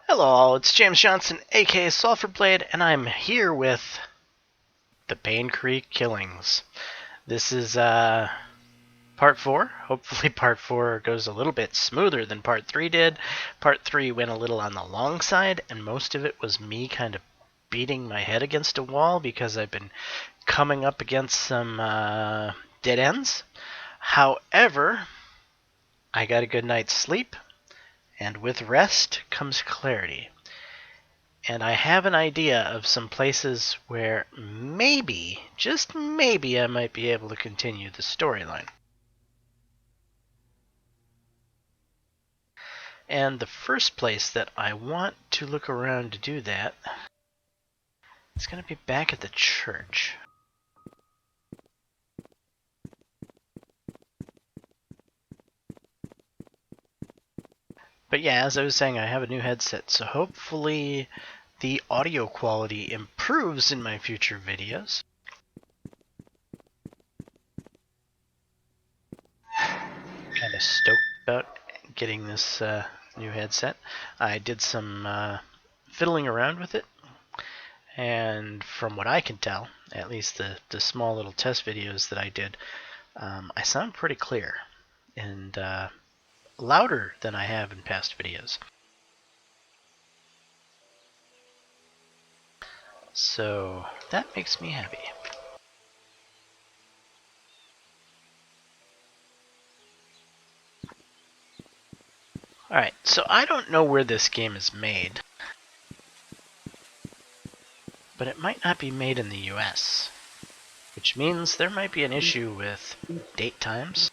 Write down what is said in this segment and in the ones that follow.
Hello, it's James Johnson, aka Sulfurblade, and I'm here with the Paincreek killings. This is part 4. Hopefully part 4 goes a little bit smoother than part 3 did. Part 3 went a little on the long side, and most of it was me kind of beating my head against a wall because I've been coming up against some dead ends. However, I got a good night's sleep, and with rest comes clarity. And I have an idea of some places where maybe, just maybe, I might be able to continue the storyline. And the first place that I want to look around to do that is going to be back at the church. But yeah, as I was saying, I have a new headset, so hopefully the audio quality improves in my future videos. Kind of stoked about getting this new headset. I did some fiddling around with it, and from what I can tell, at least the small little test videos that I did, I sound pretty clear and louder than I have in past videos. So that makes me happy. Alright, so I don't know where this game is made, but it might not be made in the US, which means there might be an issue with date times.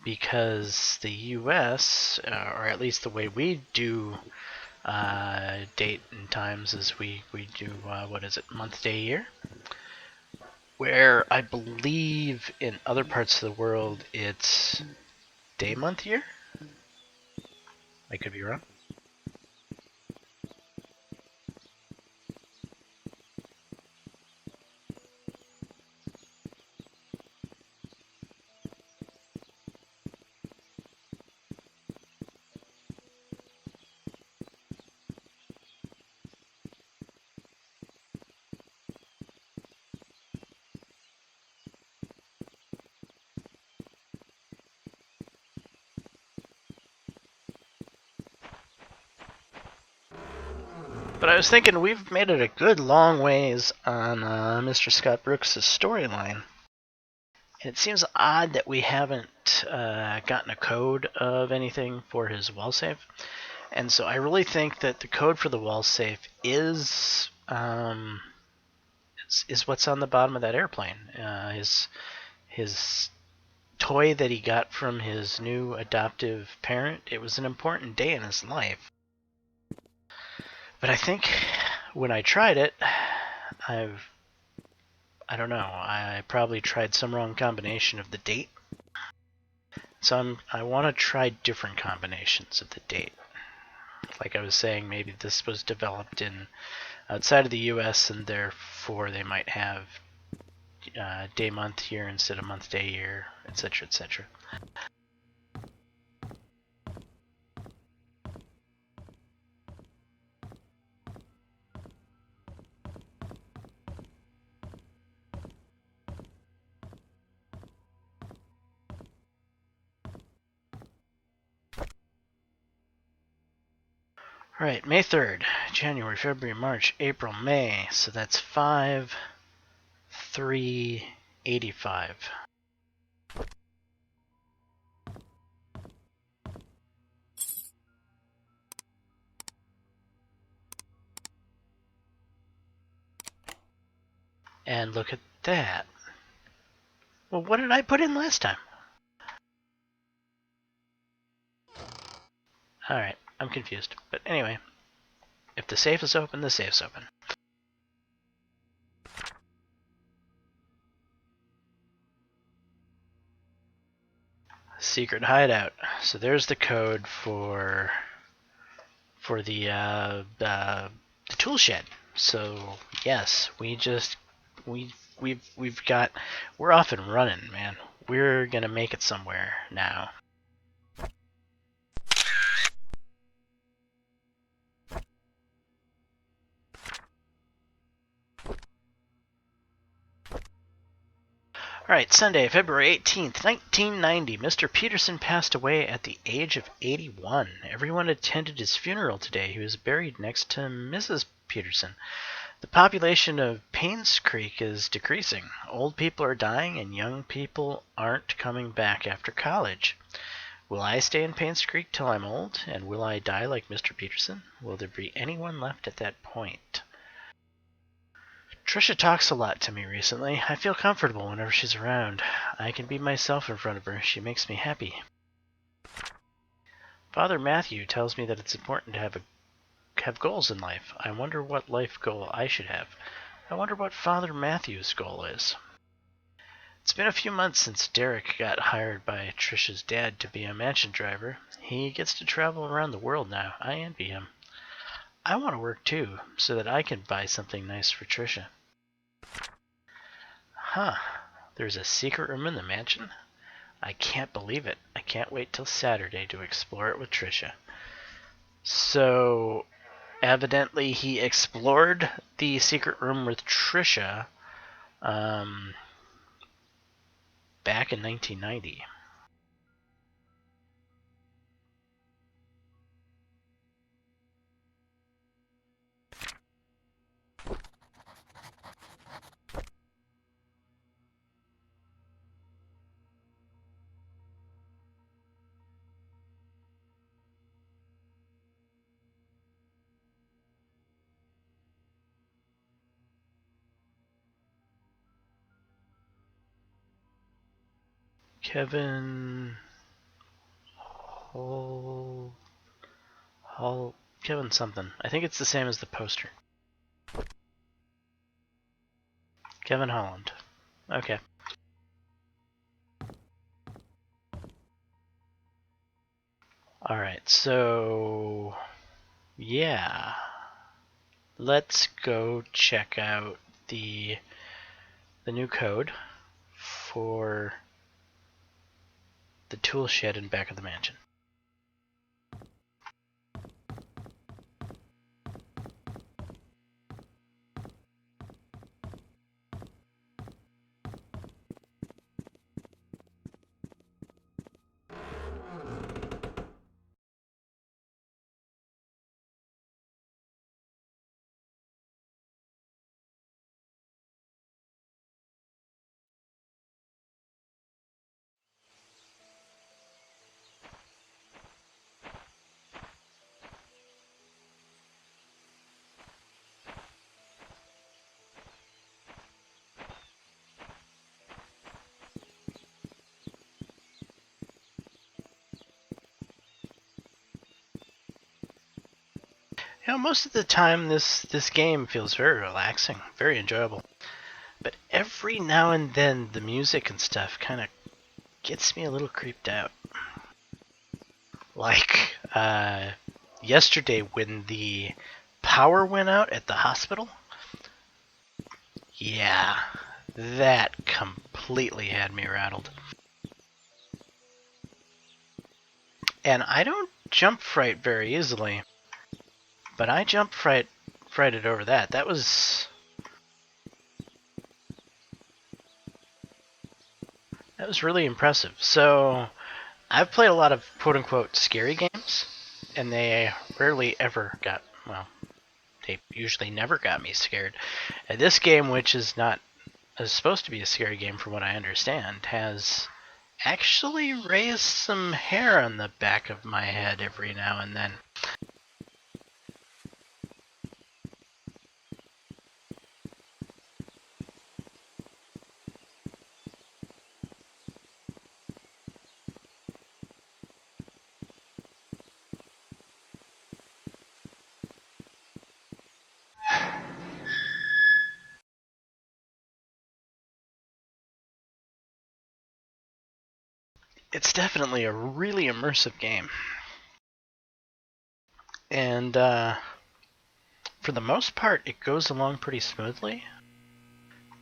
Because the US, or at least the way we do date and times, is we do, what is it, month, day, year? Where I believe in other parts of the world it's day, month, year? I could be wrong. But I was thinking we've made it a good long ways on Mr. Scott Brooks' storyline. And it seems odd that we haven't gotten a code of anything for his wall safe. And so I really think that the code for the wall safe is what's on the bottom of that airplane. His toy that he got from his new adoptive parent. It was an important day in his life. But I think when I tried it, I don't know, I probably tried some wrong combination of the date. So I want to try different combinations of the date. Like I was saying, maybe this was developed in outside of the US, and therefore they might have day, month, year instead of month, day, year, etc., etc. Alright, May 3rd, January, February, March, April, May. So that's 5/3/85. And look at that. Well, what did I put in last time? Alright, I'm confused. But anyway, if the safe is open, the safe's open. Secret hideout. So there's the code for the tool shed. So yes, we we're off and running, man. We're gonna make it somewhere now. Alright, Sunday, February 18th, 1990. Mr. Peterson passed away at the age of 81. Everyone attended his funeral today. He was buried next to Mrs. Peterson. The population of Paincreek is decreasing. Old people are dying and young people aren't coming back after college. Will I stay in Paincreek till I'm old? And will I die like Mr. Peterson? Will there be anyone left at that point? Trisha talks a lot to me recently. I feel comfortable whenever she's around. I can be myself in front of her. She makes me happy. Father Matthew tells me that it's important to have goals in life. I wonder what life goal I should have. I wonder what Father Matthew's goal is. It's been a few months since Derek got hired by Trisha's dad to be a mansion driver. He gets to travel around the world now. I envy him. I want to work too, so that I can buy something nice for Trisha. Huh. There's a secret room in the mansion? I can't believe it. I can't wait till Saturday to explore it with Trisha. So, evidently he explored the secret room with Trisha back in 1990. Kevin Kevin something. I think it's the same as the poster. Kevin Holland. Okay. Alright, so yeah. Let's go check out the new code for the tool shed in back of the mansion. You know, most of the time this game feels very relaxing, very enjoyable. But every now and then the music and stuff kind of gets me a little creeped out. Like yesterday when the power went out at the hospital. Yeah, that completely had me rattled. And I don't jump fright very easily, but I jump frighted over that. That was really impressive. So I've played a lot of quote-unquote scary games, and they rarely ever got, well, they usually never got me scared. And this game, which is supposed to be a scary game from what I understand, has actually raised some hair on the back of my head every now and then. It's definitely a really immersive game. And for the most part, it goes along pretty smoothly.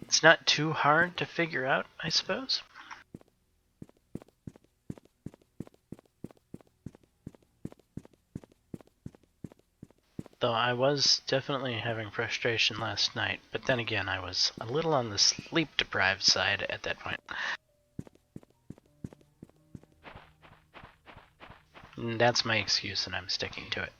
It's not too hard to figure out, I suppose. Though I was definitely having frustration last night, but then again, I was a little on the sleep-deprived side at that point. And that's my excuse, and I'm sticking to it.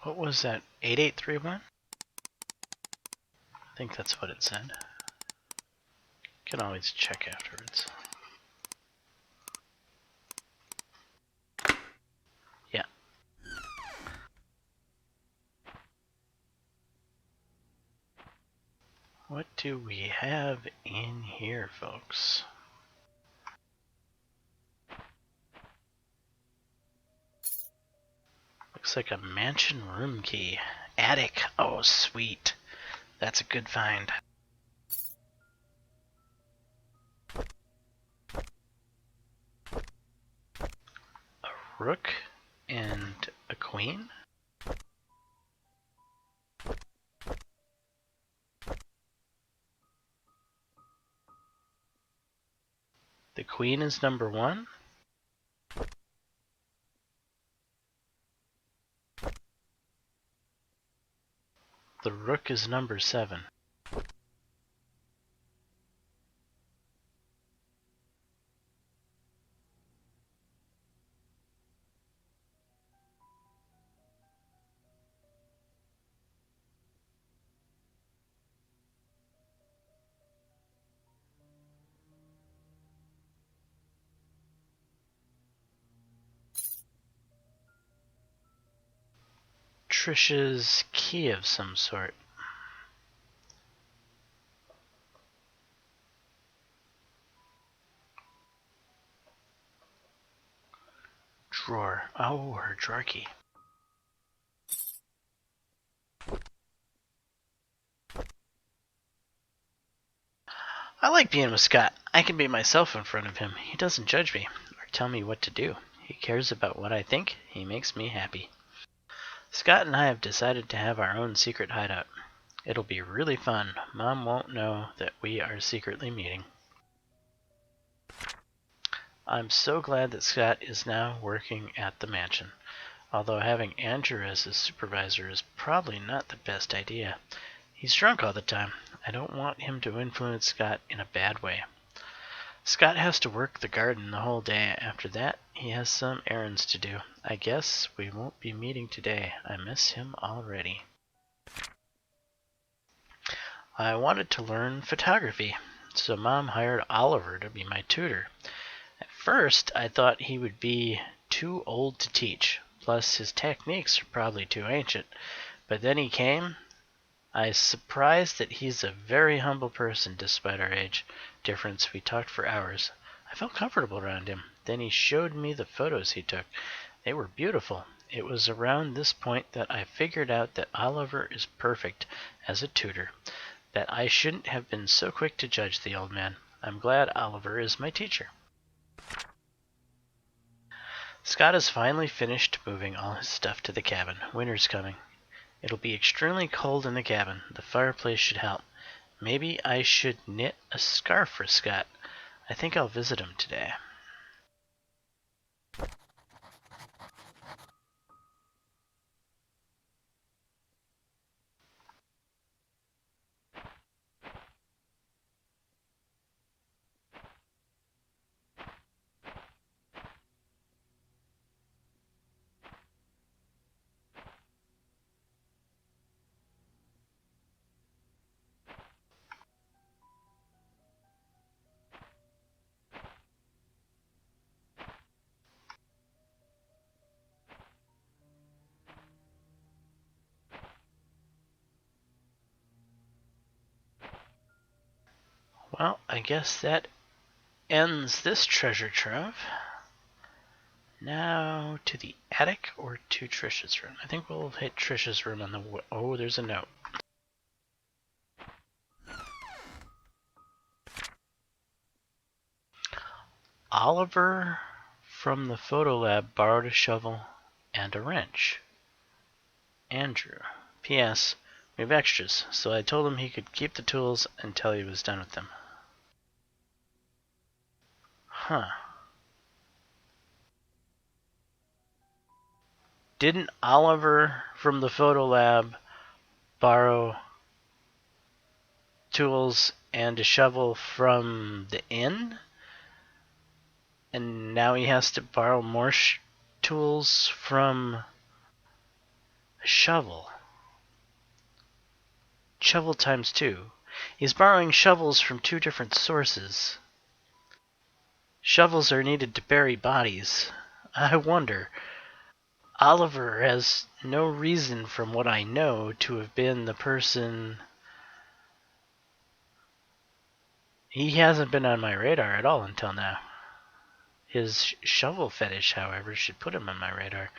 What was that? 8831? I think that's what it said. Can always check afterwards. Yeah. What do we have in here, folks? Looks like a mansion room key. Attic. Oh, sweet. That's a good find. A rook and a queen? The queen is number 1? The rook is number 7. Trisha's key of some sort. Drawer. Oh, her drawer key. I like being with Scott. I can be myself in front of him. He doesn't judge me or tell me what to do. He cares about what I think. He makes me happy. Scott and I have decided to have our own secret hideout. It'll be really fun. Mom won't know that we are secretly meeting. I'm so glad that Scott is now working at the mansion. Although having Andrew as his supervisor is probably not the best idea. He's drunk all the time. I don't want him to influence Scott in a bad way. Scott has to work the garden the whole day. After that, he has some errands to do. I guess we won't be meeting today. I miss him already. I wanted to learn photography, so Mom hired Oliver to be my tutor. At first, I thought he would be too old to teach, plus his techniques are probably too ancient. But then he came. I was surprised that he's a very humble person despite our age difference. We talked for hours. I felt comfortable around him. Then he showed me the photos he took. They were beautiful. It was around this point that I figured out that Oliver is perfect as a tutor, that I shouldn't have been so quick to judge the old man. I'm glad Oliver is my teacher. Scott has finally finished moving all his stuff to the cabin. Winter's coming. It'll be extremely cold in the cabin. The fireplace should help. Maybe I should knit a scarf for Scott. I think I'll visit him today. Well, I guess that ends this treasure trove. Now to the attic or to Trisha's room? I think we'll hit Trisha's room on the... Oh, there's a note. Oliver from the photo lab borrowed a shovel and a wrench. Andrew. P.S. We have extras, so I told him he could keep the tools until he was done with them. Huh. Didn't Oliver from the photo lab borrow tools and a shovel from the inn? And now he has to borrow more tools from a shovel. Shovel times 2. He's borrowing shovels from 2 different sources. Shovels are needed to bury bodies. I wonder. Oliver has no reason, from what I know, to have been the person. He hasn't been on my radar at all until now. His shovel fetish, however, should put him on my radar.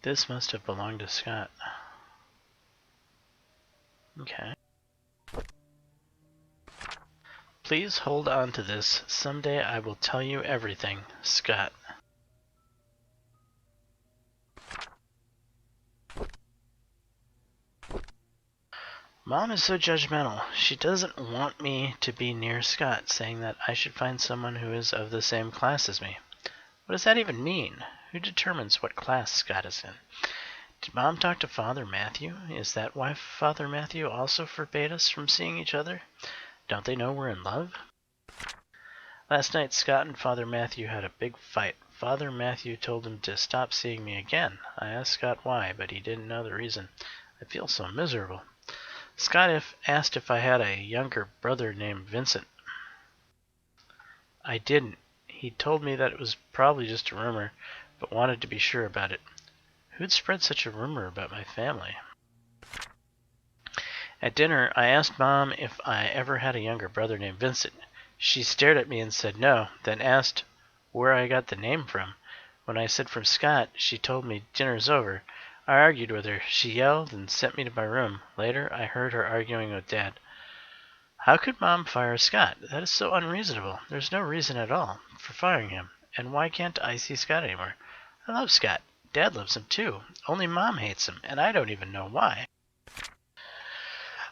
This must have belonged to Scott. Okay. Please hold on to this. Someday I will tell you everything, Scott. Mom is so judgmental. She doesn't want me to be near Scott, saying that I should find someone who is of the same class as me. What does that even mean? Who determines what class Scott is in? Did Mom talk to Father Matthew? Is that why Father Matthew also forbade us from seeing each other? Don't they know we're in love? Last night, Scott and Father Matthew had a big fight. Father Matthew told him to stop seeing me again. I asked Scott why, but he didn't know the reason. I feel so miserable. Scott asked if I had a younger brother named Vincent. I didn't. He told me that it was probably just a rumor, but wanted to be sure about it. Who'd spread such a rumor about my family? At dinner, I asked Mom if I ever had a younger brother named Vincent. She stared at me and said no, then asked where I got the name from. When I said from Scott, she told me dinner's over. I argued with her. She yelled and sent me to my room. Later, I heard her arguing with Dad. How could Mom fire Scott? That is so unreasonable. There's no reason at all for firing him. And why can't I see Scott anymore? I love Scott. Dad loves him too. Only Mom hates him, and I don't even know why.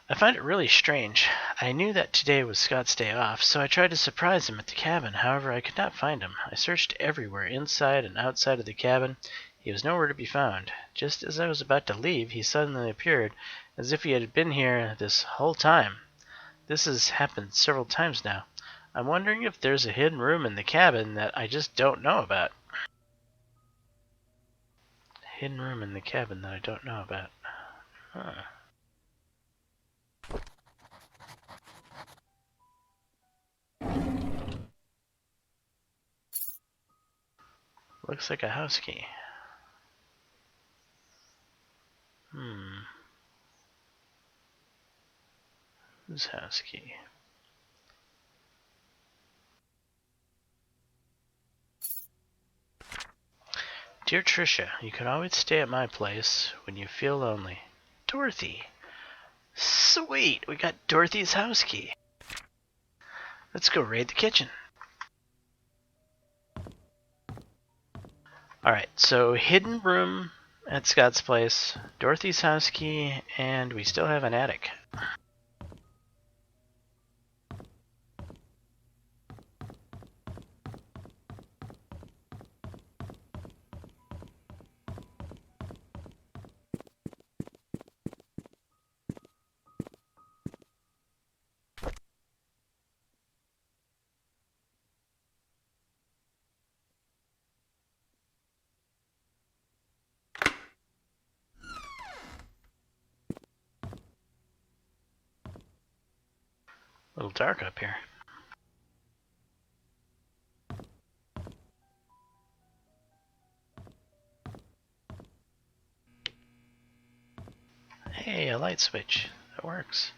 I find it really strange. I knew that today was Scott's day off, so I tried to surprise him at the cabin. However, I could not find him. I searched everywhere, inside and outside of the cabin. He was nowhere to be found. Just as I was about to leave, he suddenly appeared, as if he had been here this whole time. This has happened several times now. I'm wondering if there's a hidden room in the cabin that I just don't know about. Hidden room in the cabin that I don't know about. Huh. Looks like a house key. Whose house key? Dear Tricia, you can always stay at my place when you feel lonely. Dorothy. Sweet, we got Dorothy's house key. Let's go raid the kitchen. Alright, so hidden room at Scott's place, Dorothy's house key, and we still have an attic. little dark up here. Hey, a light switch. That works.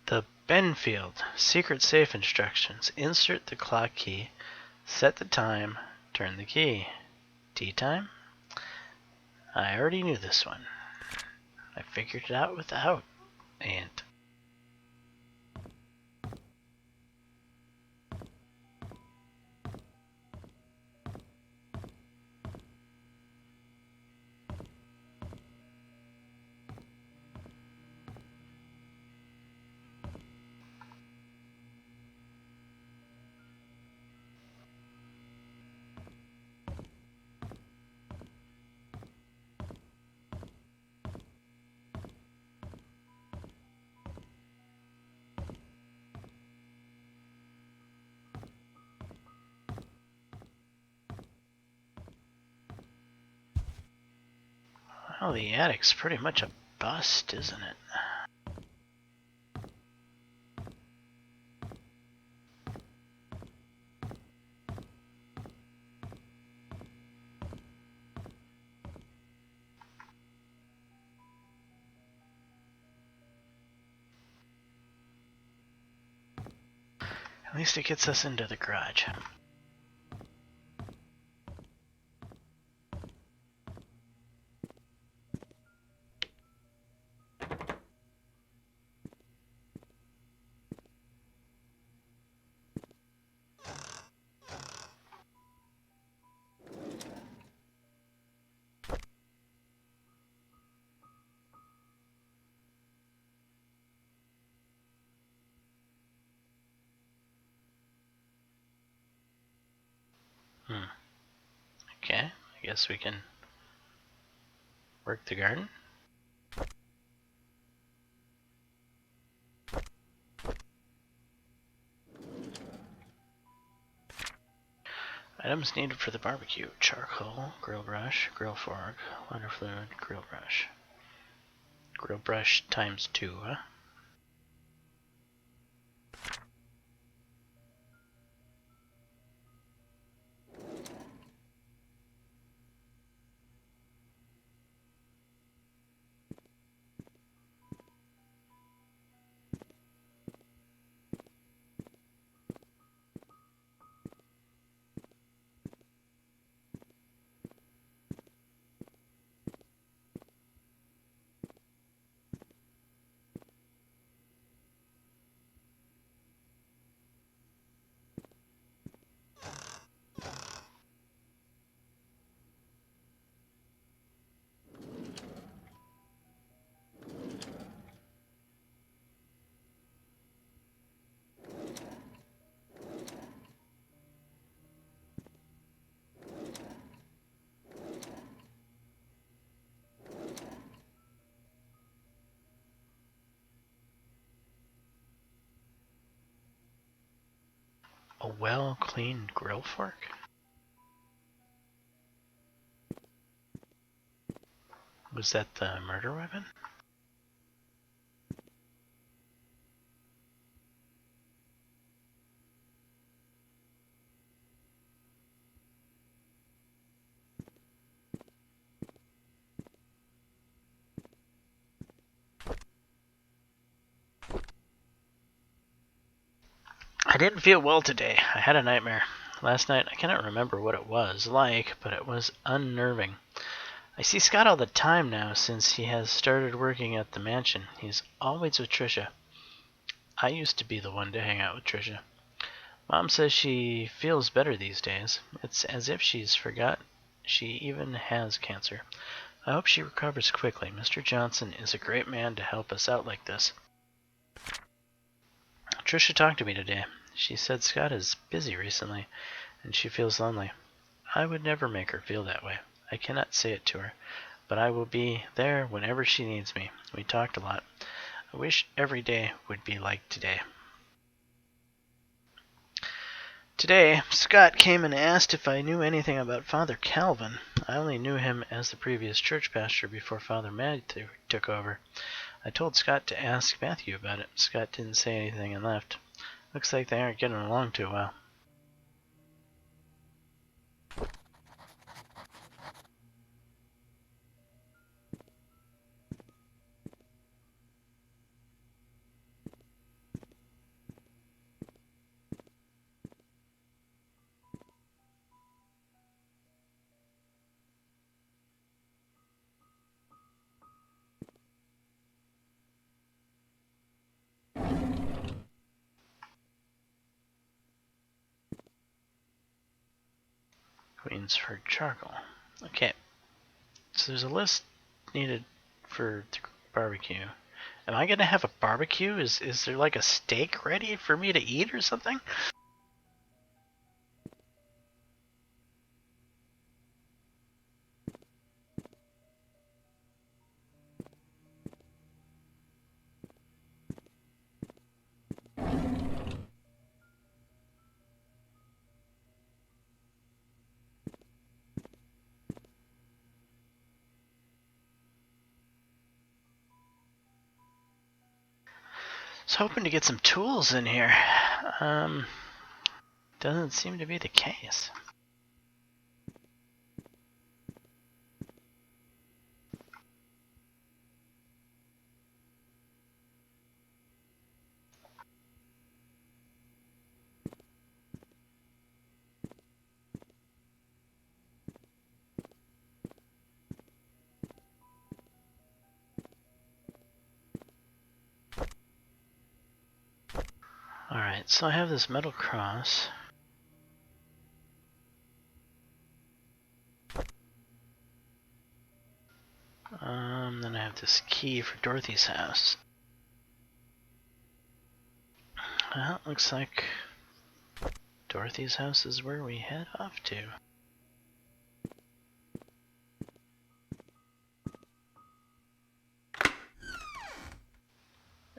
The Benfield secret safe instructions. Insert the clock key, set the time, turn the key. Tea time? I already knew this one. I figured it out without and well, the attic's pretty much a bust, isn't it? At least it gets us into the garage. Okay, I guess we can work the garden. Items needed for the barbecue: charcoal, grill brush, grill fork, lighter fluid, grill brush. Grill brush times 2, huh? A well-cleaned grill fork? Was that the murder weapon? I didn't feel well today. I had a nightmare. Last night, I cannot remember what it was like, but it was unnerving. I see Scott all the time now since he has started working at the mansion. He's always with Trisha. I used to be the one to hang out with Trisha. Mom says she feels better these days. It's as if she's forgot she even has cancer. I hope she recovers quickly. Mr. Johnson is a great man to help us out like this. Trisha talked to me today. She said Scott is busy recently, and she feels lonely. I would never make her feel that way. I cannot say it to her, but I will be there whenever she needs me. We talked a lot. I wish every day would be like today. Today, Scott came and asked if I knew anything about Father Calvin. I only knew him as the previous church pastor before Father Matthew took over. I told Scott to ask Matthew about it. Scott didn't say anything and left. Looks like they aren't getting along too well. Queensford charcoal. Okay, so there's a list needed for the barbecue. Am I gonna have a barbecue? Is there like a steak ready for me to eat or something? I was hoping to get some tools in here. Doesn't seem to be the case. Alright, so I have this metal cross. Then I have this key for Dorothy's house. Well, it looks like Dorothy's house is where we head off to.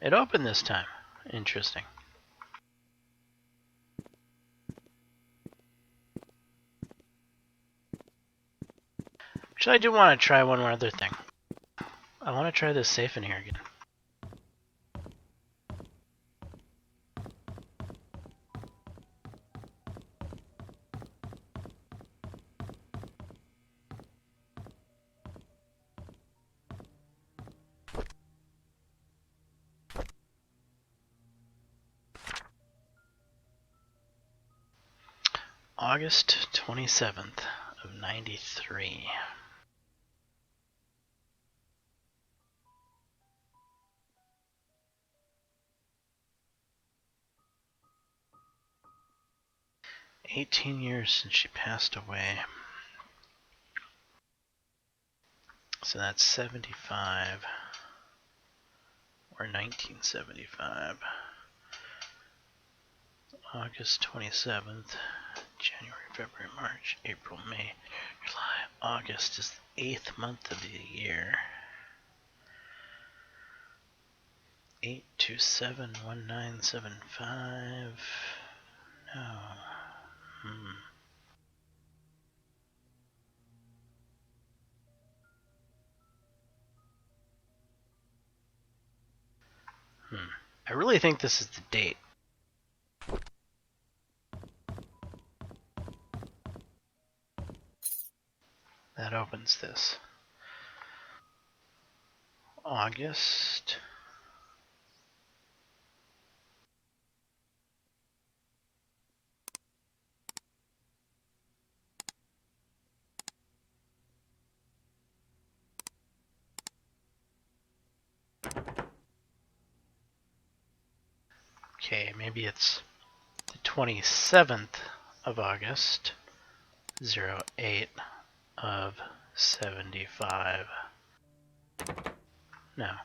It opened this time. Interesting. Actually, I do want to try one more other thing. I want to try this safe in here again. August 27th of 93. "18 years since she passed away." So that's 75 or 1975. August 27th, January, February, March, April, May, July. August is the 8th month of the year. 8271975. No. I really think this is the date. That opens this. August. Okay, maybe it's the 27th of August, 08 of 75. No.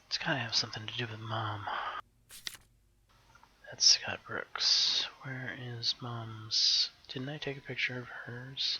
It's gotta have something to do with Mom. That's Scott Brooks. Where is Mom's? Didn't I take a picture of hers?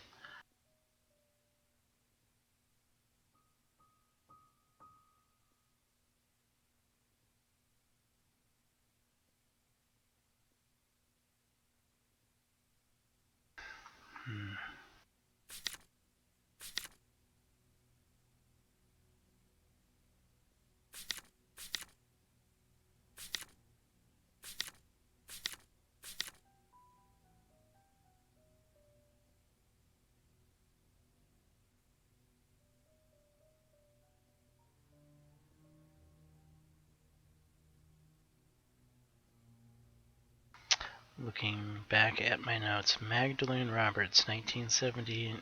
Looking back at my notes, Magdalene Roberts, 1970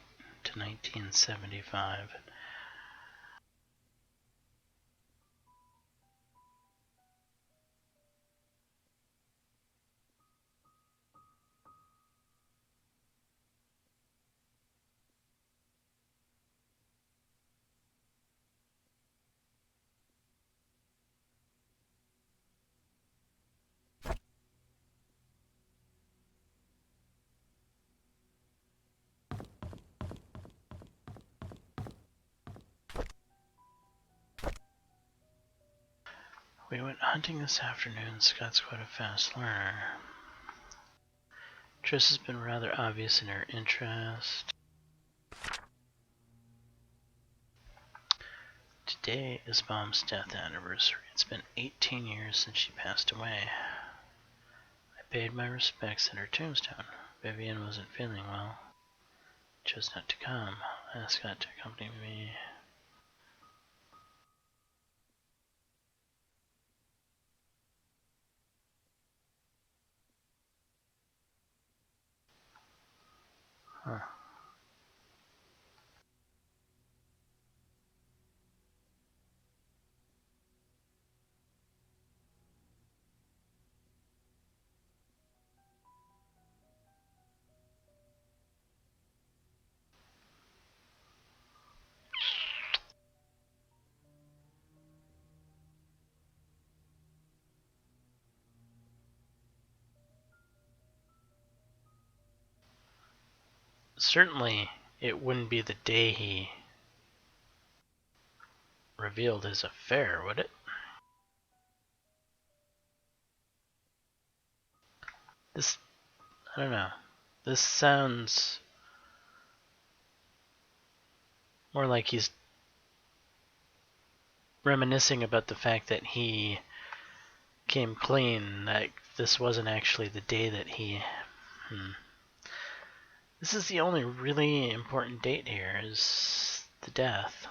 to 1975. We went hunting this afternoon. Scott's quite a fast learner. Triss has been rather obvious in her interest. Today is Mom's death anniversary. It's been 18 years since she passed away. I paid my respects at her tombstone. Vivian wasn't feeling well. Chose not to come. I asked Scott to accompany me. Huh. Certainly, it wouldn't be the day he revealed his affair, would it? This, I don't know. This sounds more like he's reminiscing about the fact that he came clean, that this wasn't actually the day that he... This is the only really important date here, is the death.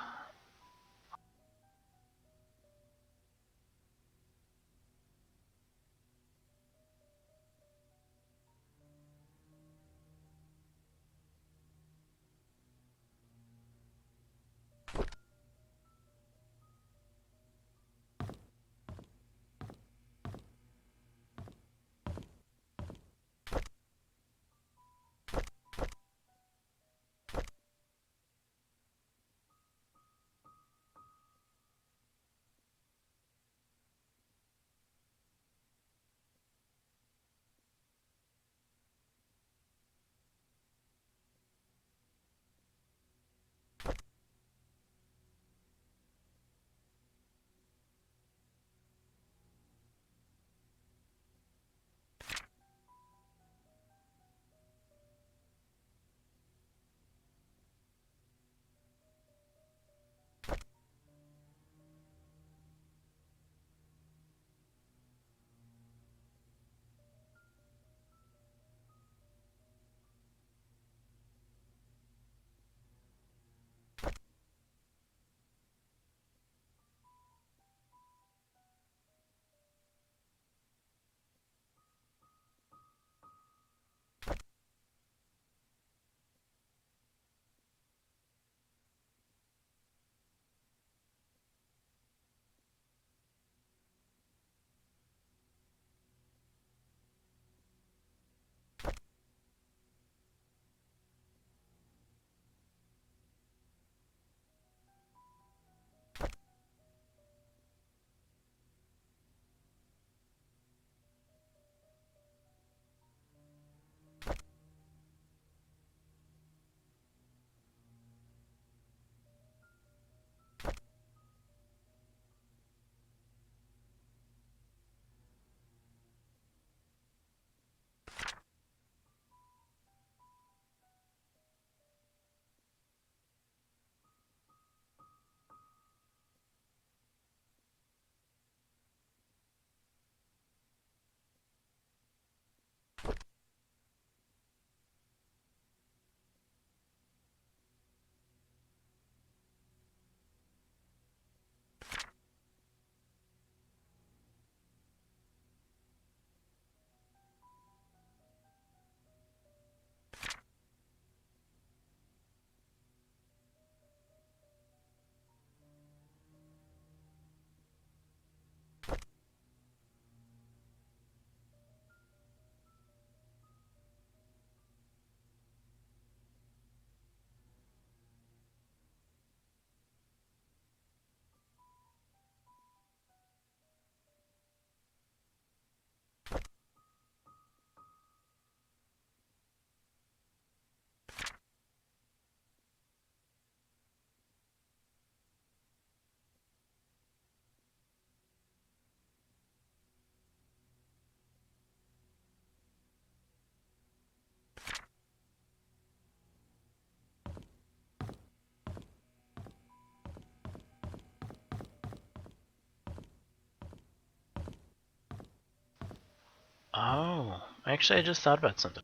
Oh, actually, I just thought about something.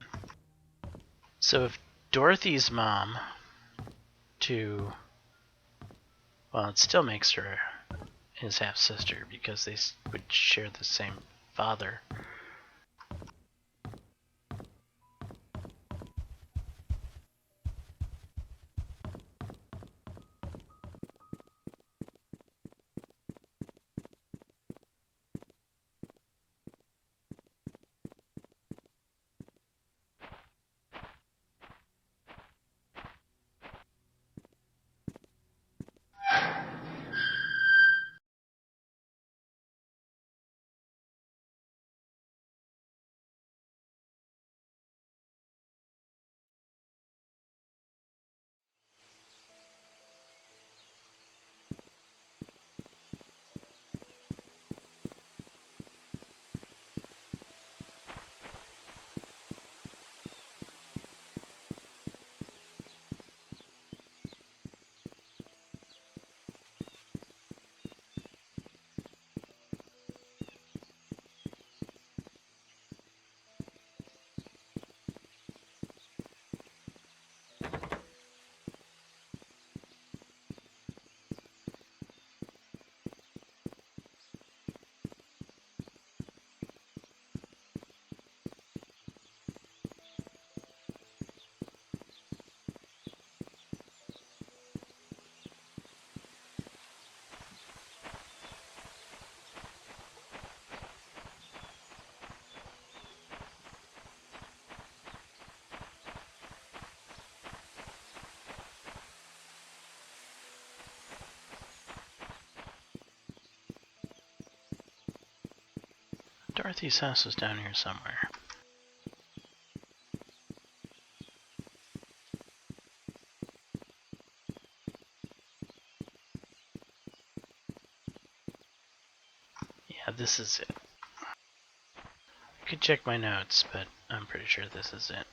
So if Dorothy's mom to, well, it still makes her his half sister because they would share the same father. Dorothy's house is down here somewhere. Yeah, this is it. I could check my notes, but I'm pretty sure this is it.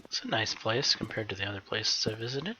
It's a nice place compared to the other places I visited.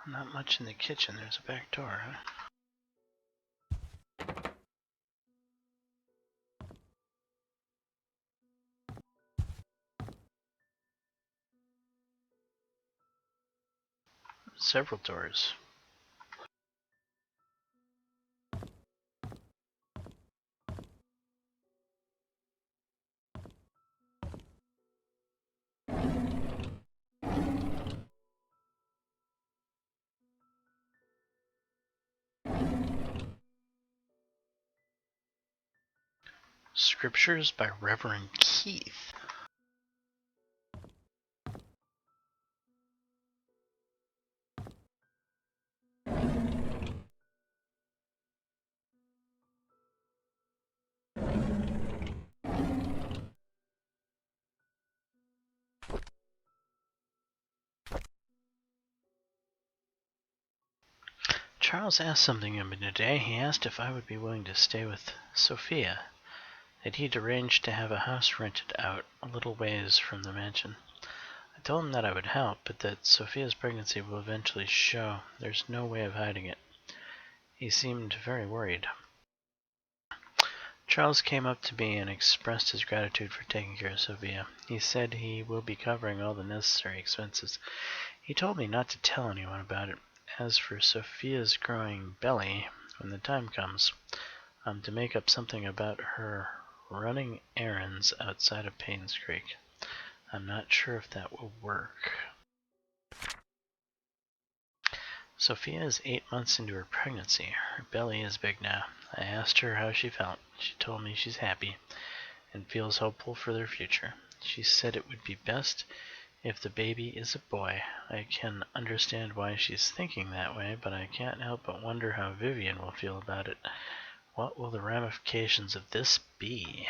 Not much in the kitchen. There's a back door, huh? Several doors. Scriptures by Reverend Keith. Charles asked something of me today. He asked if I would be willing to stay with Sophia, that he'd arranged to have a house rented out a little ways from the mansion. I told him that I would help, but that Sophia's pregnancy will eventually show. There's no way of hiding it. He seemed very worried. Charles came up to me and expressed his gratitude for taking care of Sophia. He said he will be covering all the necessary expenses. He told me not to tell anyone about it. As for Sophia's growing belly, when the time comes, I'm to make up something about her running errands outside of Paincreek. I'm not sure if that will work. Sophia is 8 months into her pregnancy. Her belly is big now. I asked her how she felt. She told me she's happy and feels hopeful for their future. She said it would be best if the baby is a boy. I can understand why she's thinking that way, but I can't help but wonder how Vivian will feel about it. What will the ramifications of this be?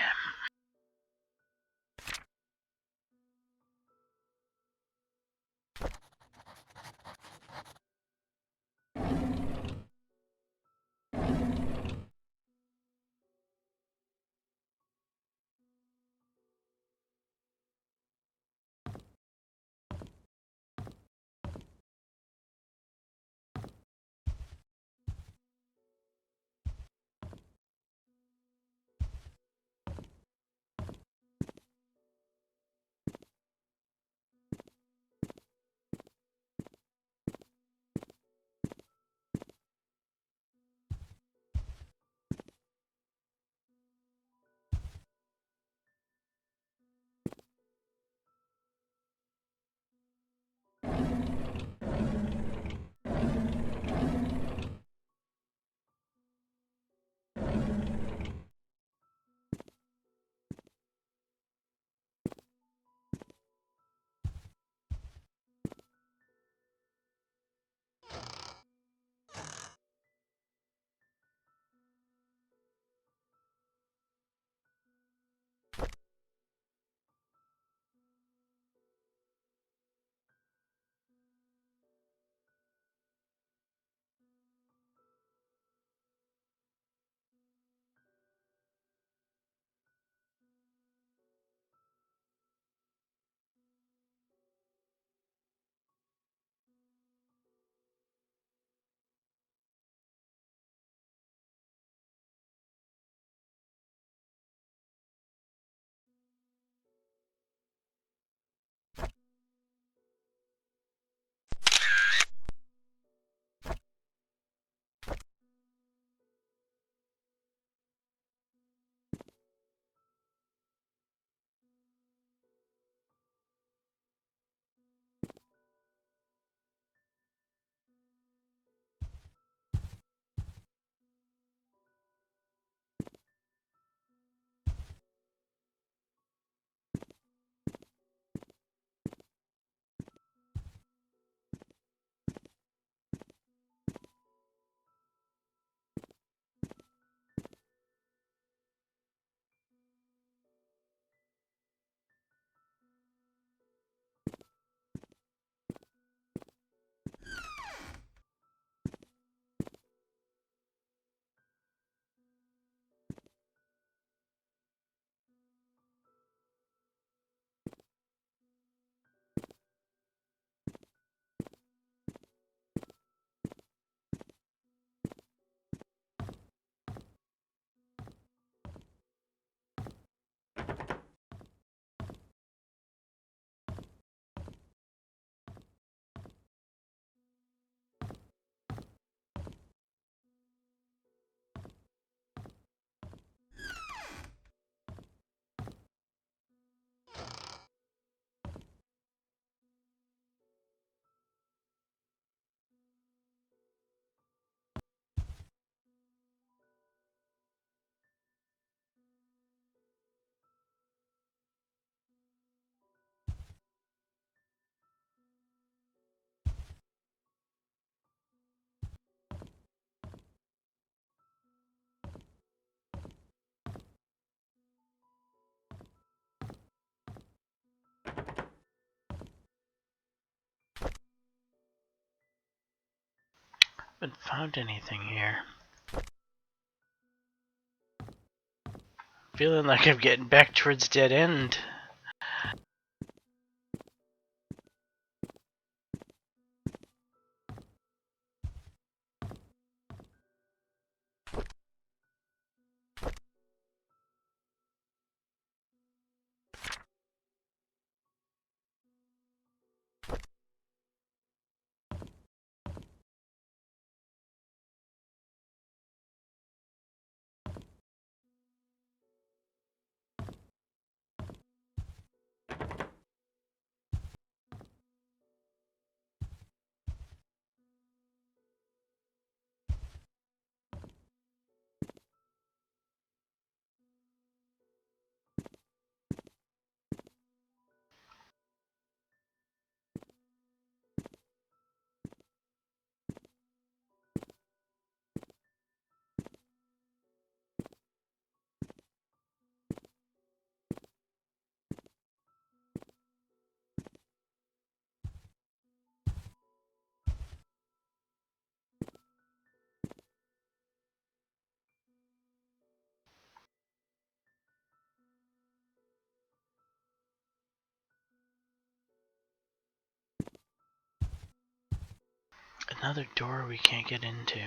Haven't found anything here. Feeling like I'm getting back towards dead end. Another door we can't get into.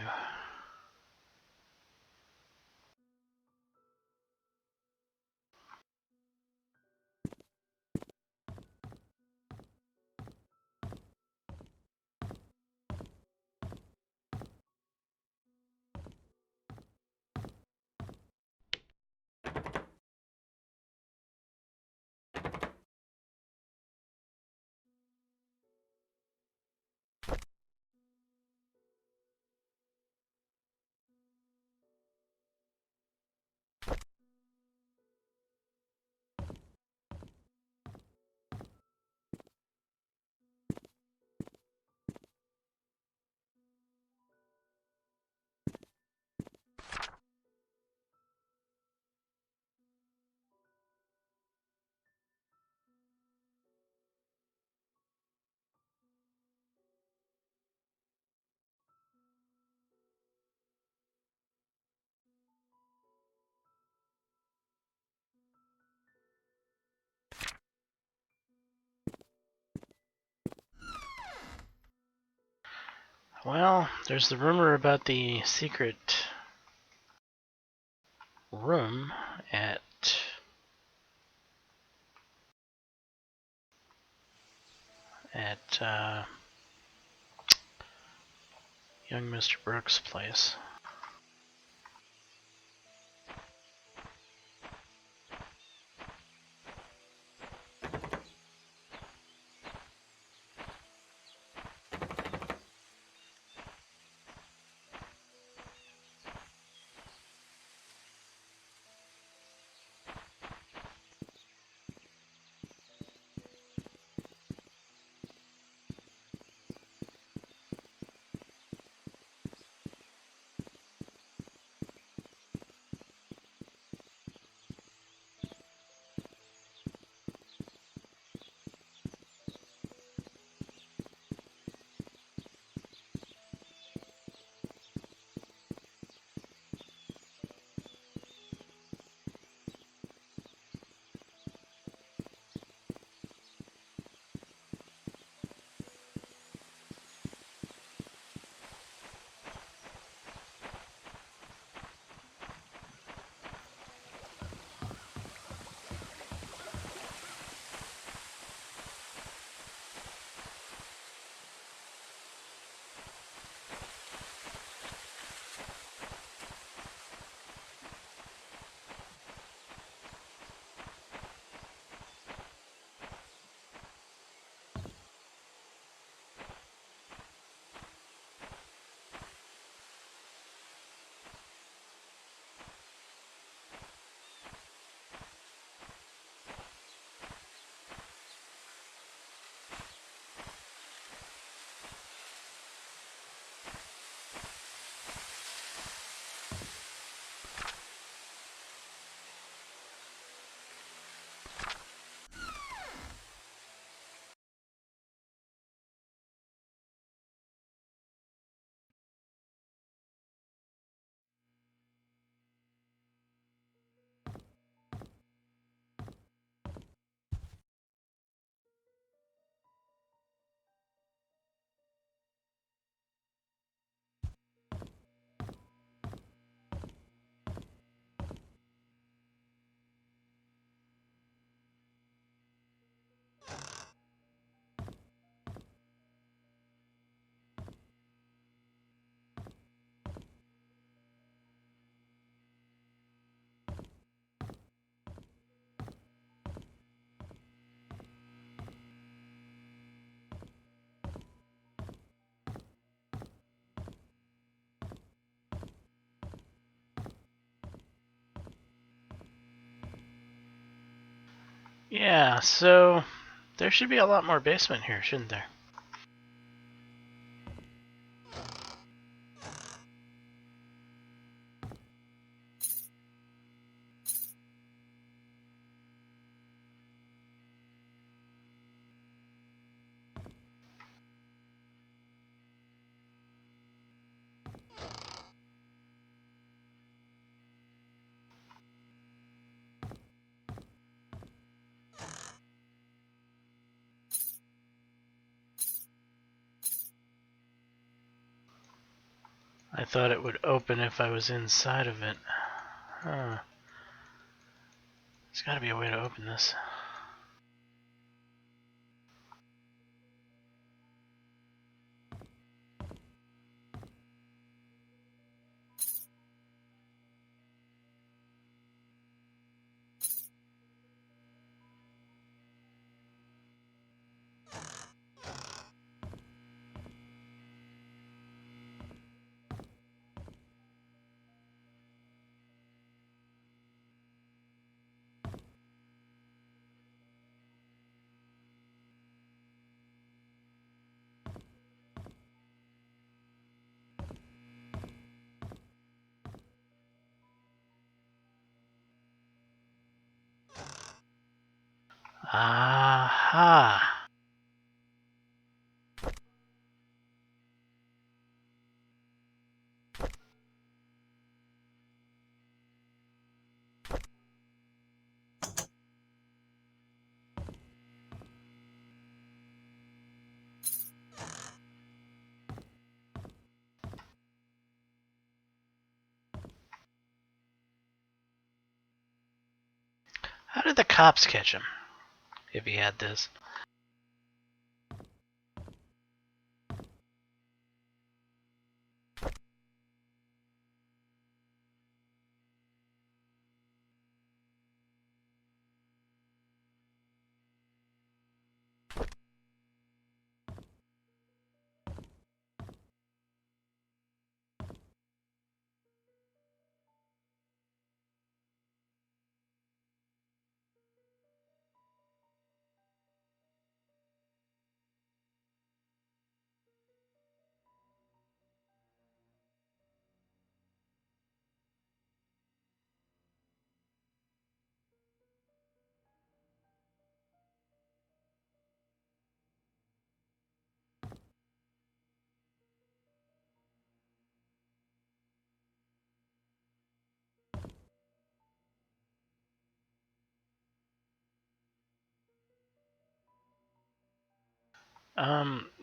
Well, there's the rumor about the secret room at young Mr. Brooks' place. Yeah, so there should be a lot more basement here, shouldn't there? I thought it would open if I was inside of it. Huh. There's gotta be a way to open this. Aha! How did the cops catch him? If he had this.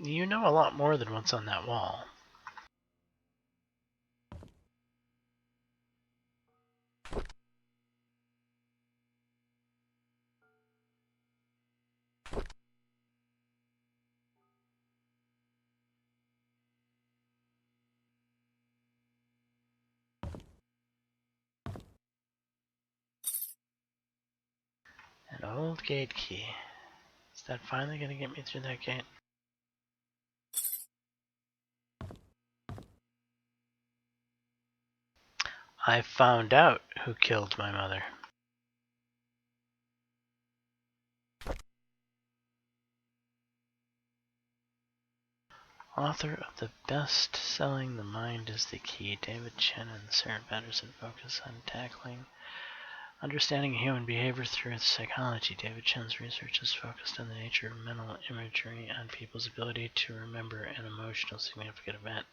You know a lot more than what's on that wall. An old gate key. Is that finally gonna get me through that gate? I found out who killed my mother. Author of the best-selling The Mind is the Key, David Chen and Sarah Patterson focus on understanding human behavior through its psychology. David Chen's research is focused on the nature of mental imagery and people's ability to remember an emotional significant event.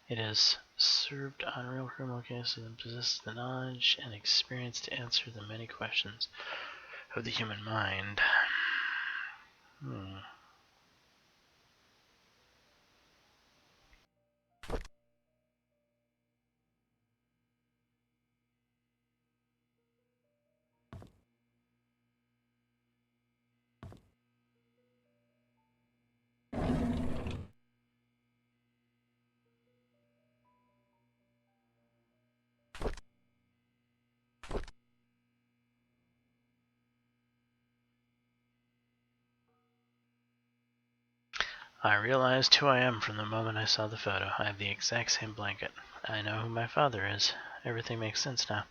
It is served on real criminal cases and possesses the knowledge and experience to answer the many questions of the human mind. I realized who I am from the moment I saw the photo. I have the exact same blanket. I know who my father is. Everything makes sense now.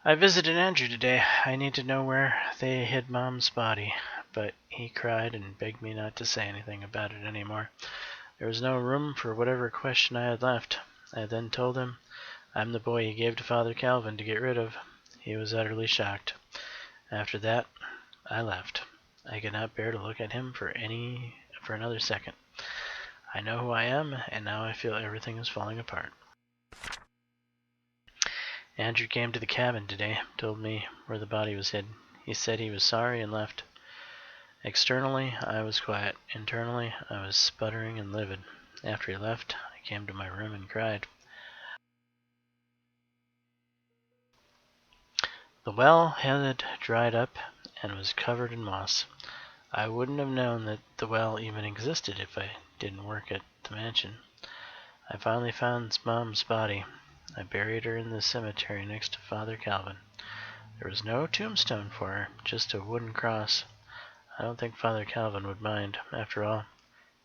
I visited Andrew today. I need to know where they hid Mom's body, but he cried and begged me not to say anything about it anymore. There was no room for whatever question I had left. I then told him I'm the boy he gave to Father Calvin to get rid of. He was utterly shocked. After that, I left. I could not bear to look at him for another second. I know who I am, and now I feel everything is falling apart. Andrew came to the cabin today, told me where the body was hid. He said he was sorry and left. Externally, I was quiet. Internally, I was sputtering and livid. After he left, I came to my room and cried. The well had dried up and was covered in moss. I wouldn't have known that the well even existed if I didn't work at the mansion. I finally found Mom's body. I buried her in the cemetery next to Father Calvin. There was no tombstone for her, just a wooden cross. I don't think Father Calvin would mind. After all,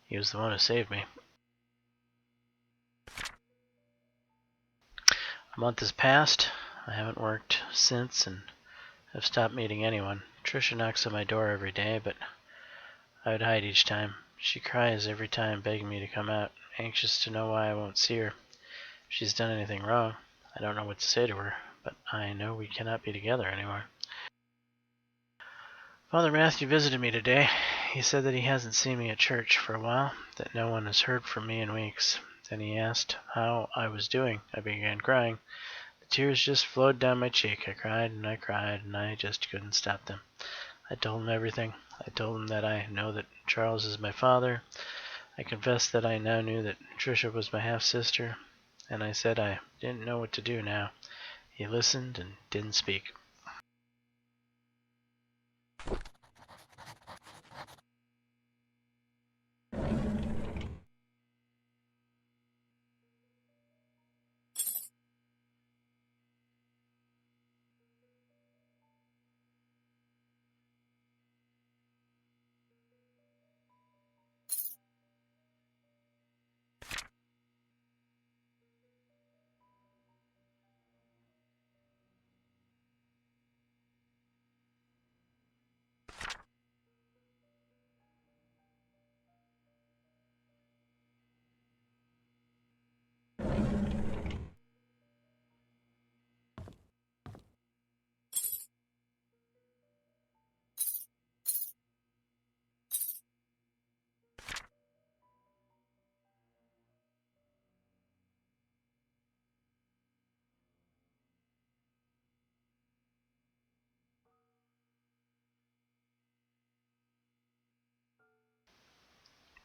he was the one who saved me. A month has passed. I haven't worked since and have stopped meeting anyone. Tricia knocks on my door every day, but I would hide each time. She cries every time, begging me to come out, anxious to know why I won't see her. If she's done anything wrong, I don't know what to say to her, but I know we cannot be together anymore. Father Matthew visited me today. He said that he hasn't seen me at church for a while, that no one has heard from me in weeks. Then he asked how I was doing. I began crying. The tears just flowed down my cheek. I cried, and I just couldn't stop them. I told him everything. I told him that I know that Charles is my father. I confessed that I now knew that Tricia was my half-sister, and I said I didn't know what to do now. He listened and didn't speak.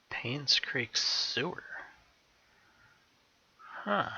Paincreek sewer. Huh.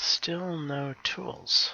Still no tools.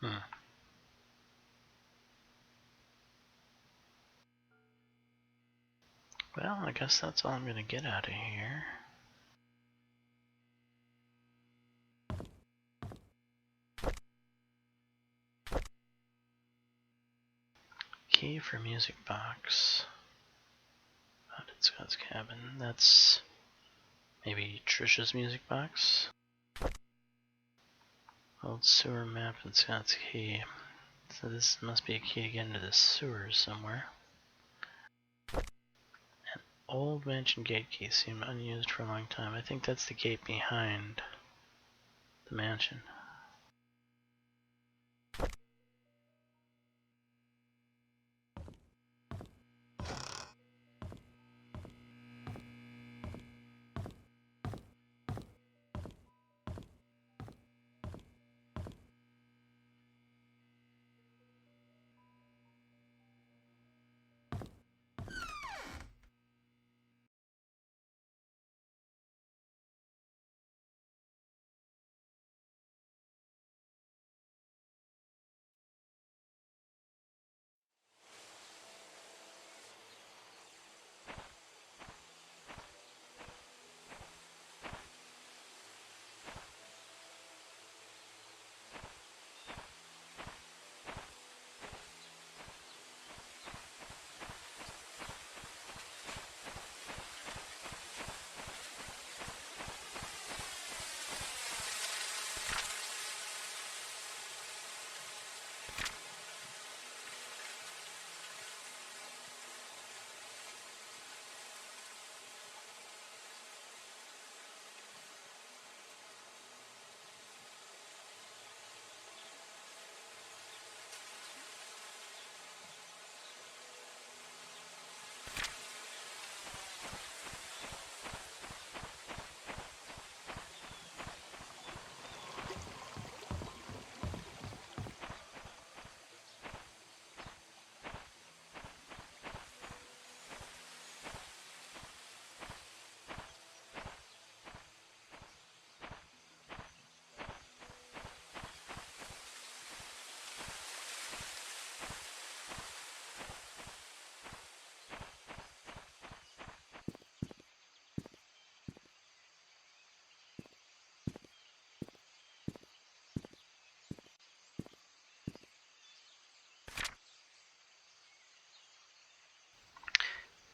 Hmm. Well, I guess that's all I'm gonna get out of here. Key for music box. Haunted Scott's cabin. That's maybe Trisha's music box. Old sewer map and Scott's key. So this must be a key to get into the sewers somewhere. An old mansion gate key seemed unused for a long time. I think that's the gate behind the mansion.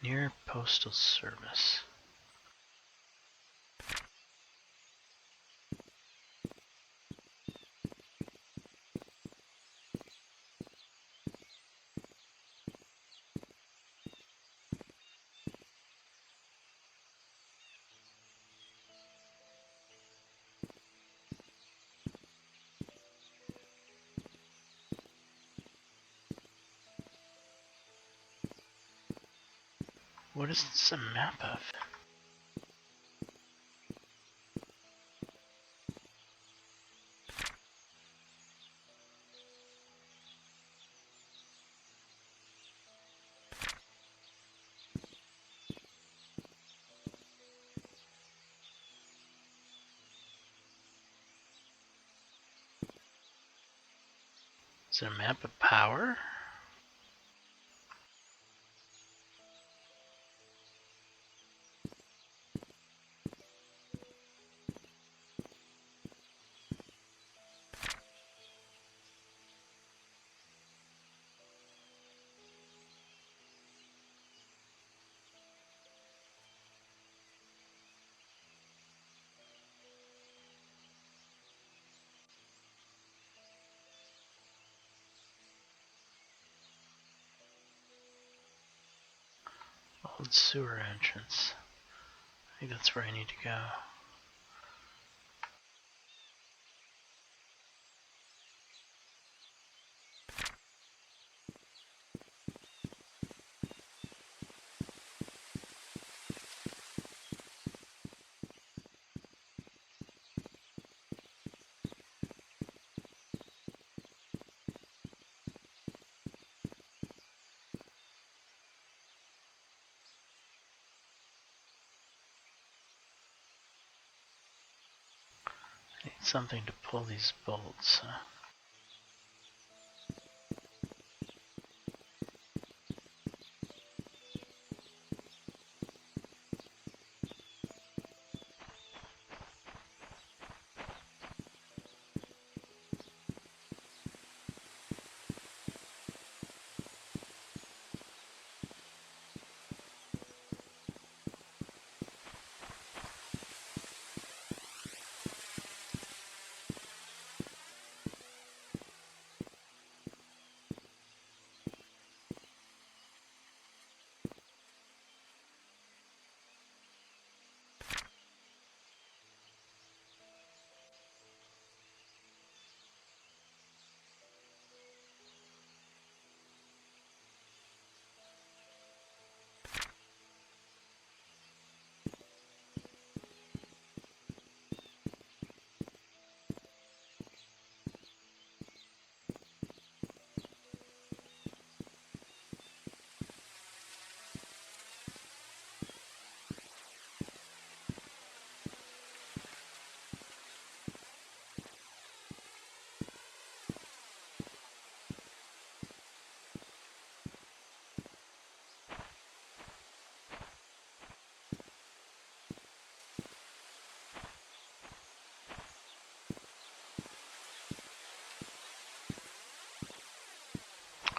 Near postal service. What is this a map of? Is it a map of power? Old sewer entrance. I think that's where I need to go. I need something to pull these bolts.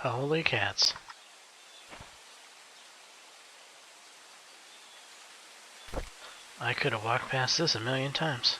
Holy cats. I could have walked past this a million times.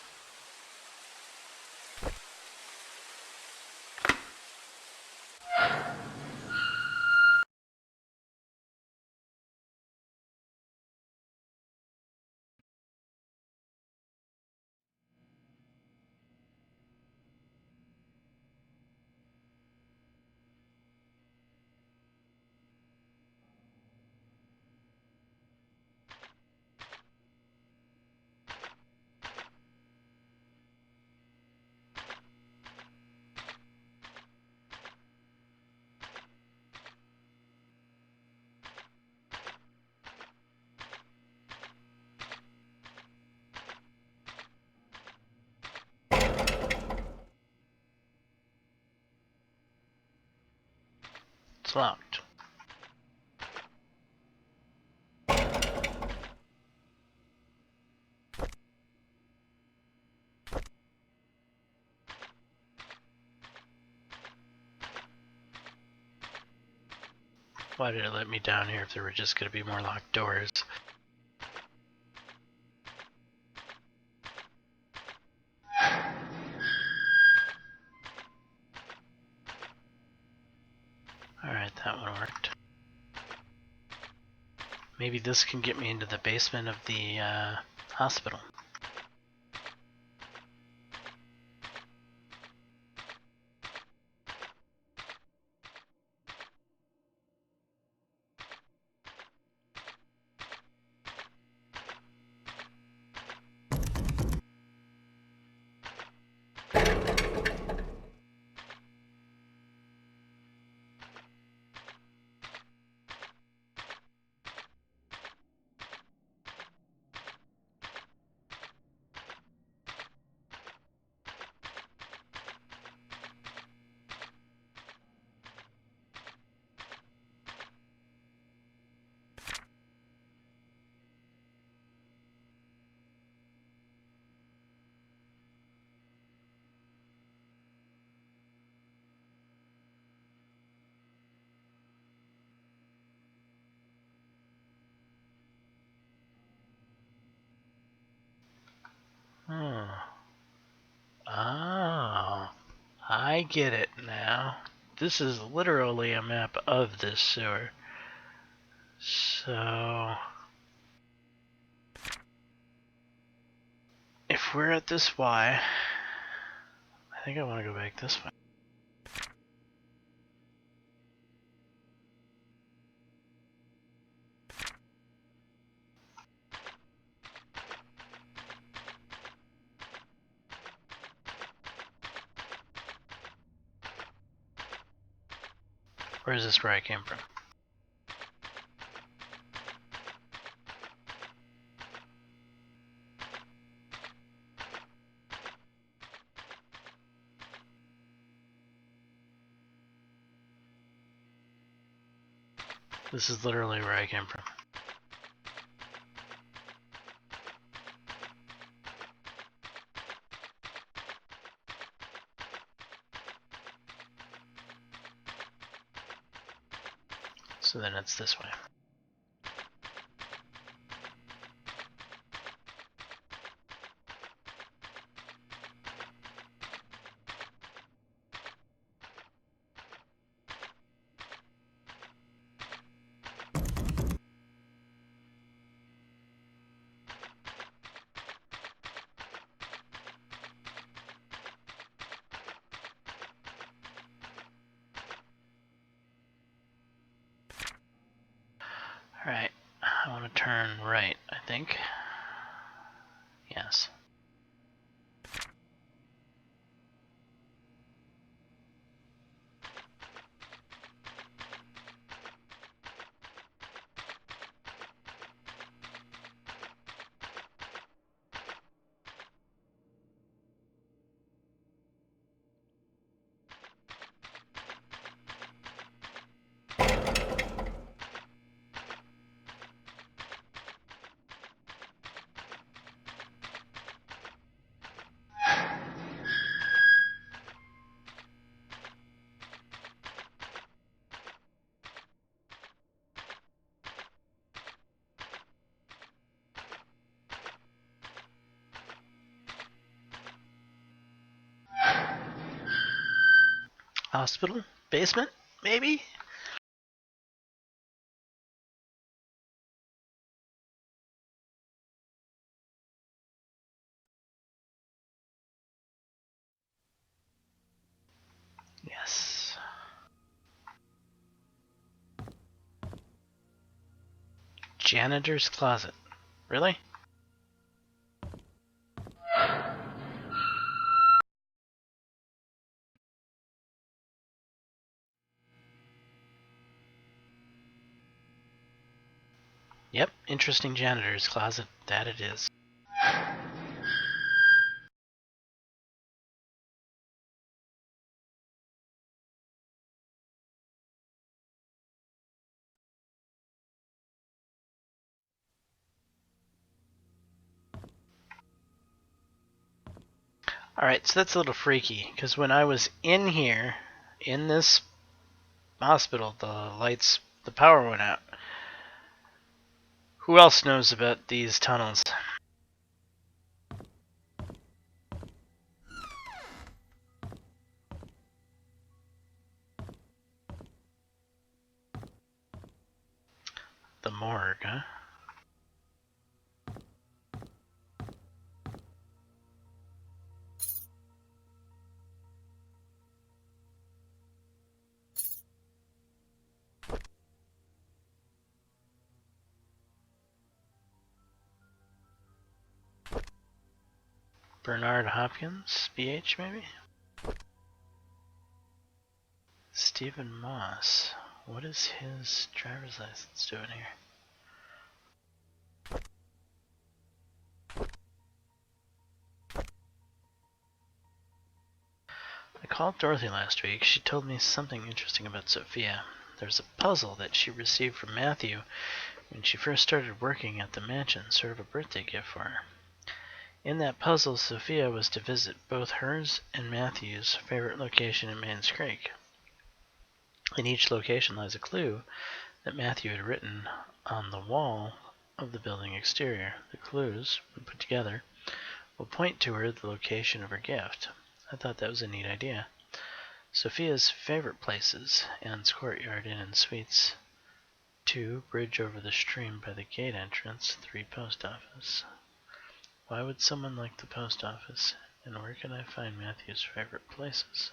It's locked. Why did it let me down here if there were just going to be more locked doors? Alright, that one worked. Maybe this can get me into the basement of the hospital. Oh, I get it now. This is literally a map of this sewer. So, if we're at this Y, I think I want to go back this way. Or is this where I came from? This is literally where I came from. So then it's this way. Alright, I want to turn right, I think. Yes. Hospital? Basement? Maybe? Yes. Janitor's closet. Really? Yep, interesting janitor's closet. That it is. Alright, so that's a little freaky, because when I was in here, in this hospital, the power went out. Who else knows about these tunnels? The morgue, huh? Bernard Hopkins, BH maybe? Stephen Moss. What is his driver's license doing here? I called Dorothy last week. She told me something interesting about Sophia. There's a puzzle that she received from Matthew when she first started working at the mansion, sort of a birthday gift for her. In that puzzle, Sophia was to visit both hers and Matthew's favorite location in Paincreek. In each location lies a clue that Matthew had written on the wall of the building exterior. The clues, when put together, will point to her the location of her gift. I thought that was a neat idea. Sophia's favorite places: Anne's courtyard, inn and suites. 2. Bridge over the stream by the gate entrance. 3. Post office. Why would someone like the post office? And where can I find Matthew's favorite places?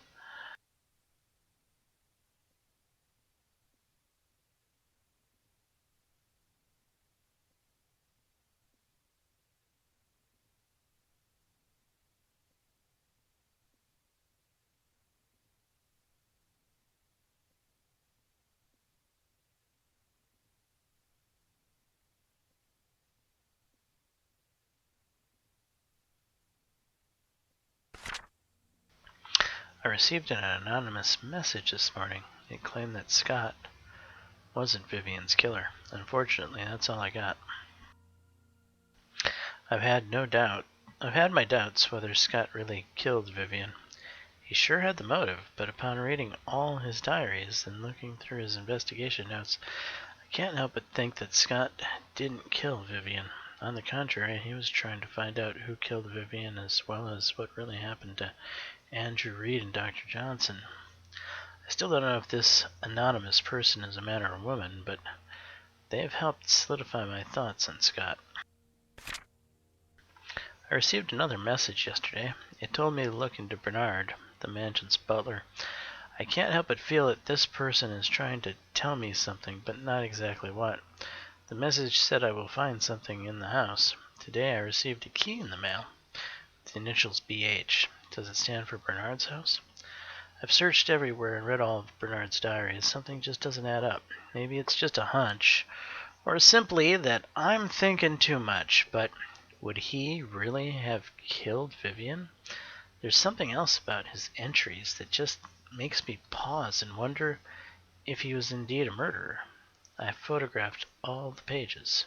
I received an anonymous message this morning. It claimed that Scott wasn't Vivian's killer. Unfortunately, that's all I got. I've had my doubts whether Scott really killed Vivian. He sure had the motive, but upon reading all his diaries and looking through his investigation notes, I can't help but think that Scott didn't kill Vivian. On the contrary, he was trying to find out who killed Vivian, as well as what really happened to Andrew Reed and Dr. Johnson. I still don't know if this anonymous person is a man or a woman, but they have helped solidify my thoughts on Scott. I received another message yesterday. It told me to look into Bernard, the mansion's butler. I can't help but feel that this person is trying to tell me something, but not exactly what. The message said I will find something in the house. Today I received a key in the mail. The initials BH. Does it stand for Bernard's house? I've searched everywhere and read all of Bernard's diaries. Something just doesn't add up. Maybe it's just a hunch, or simply that I'm thinking too much, but would he really have killed Vivian? There's something else about his entries that just makes me pause and wonder if he was indeed a murderer. I photographed all the pages.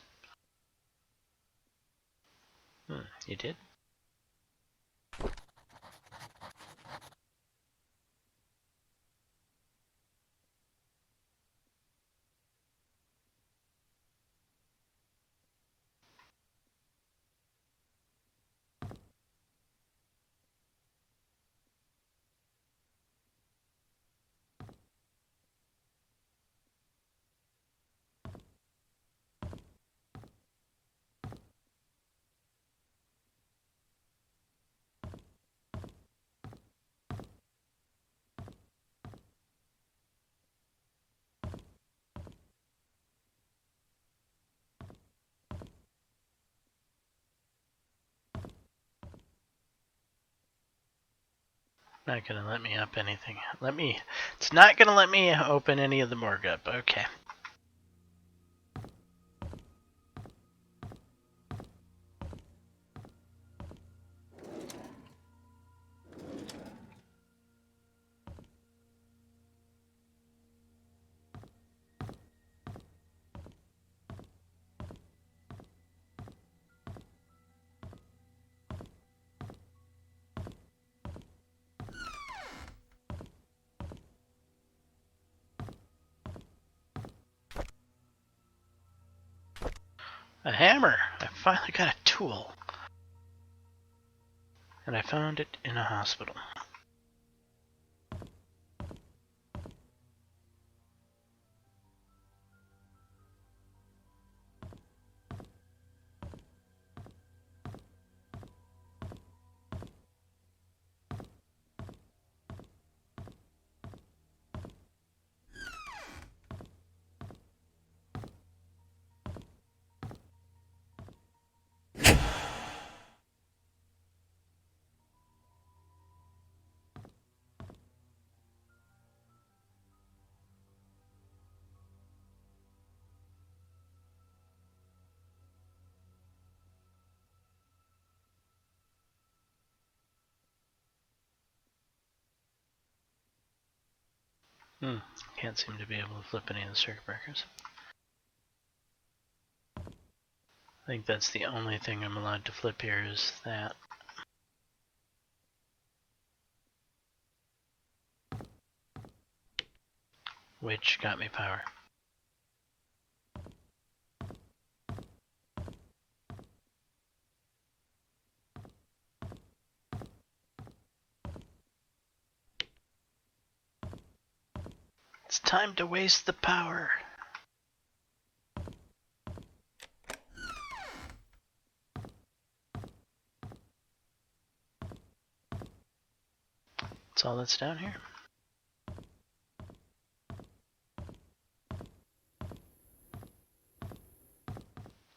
You did? Not gonna let me up anything. It's not gonna let me open any of the morgue up. Okay. A hammer! I finally got a tool. And I found it in a hospital. Can't seem to be able to flip any of the circuit breakers. I think that's the only thing I'm allowed to flip here is that. Which got me power. It's time to waste the power. That's all that's down here.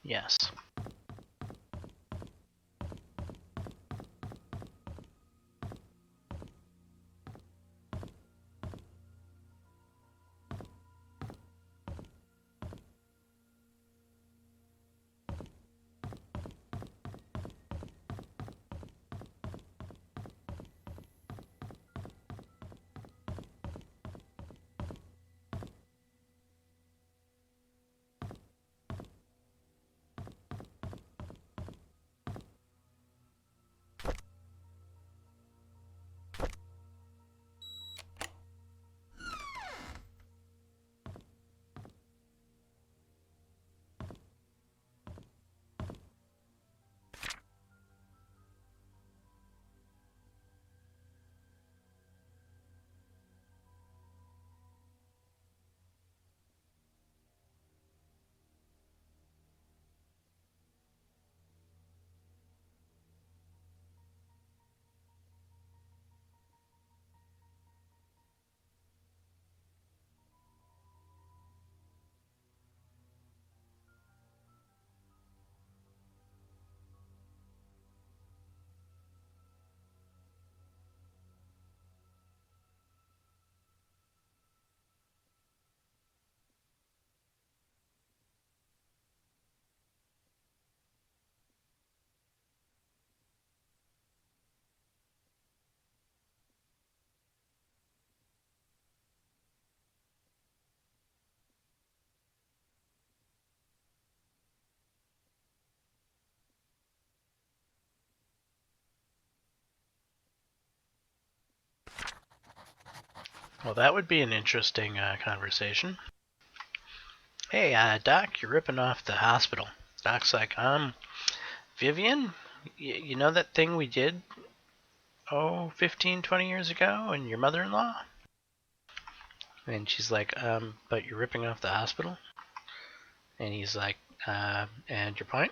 Yes. Well, that would be an interesting conversation. Hey, Doc, you're ripping off the hospital. Doc's like, Vivian? You know that thing we did, 15, 20 years ago, and your mother-in-law? And she's like, but you're ripping off the hospital? And he's like, and your point?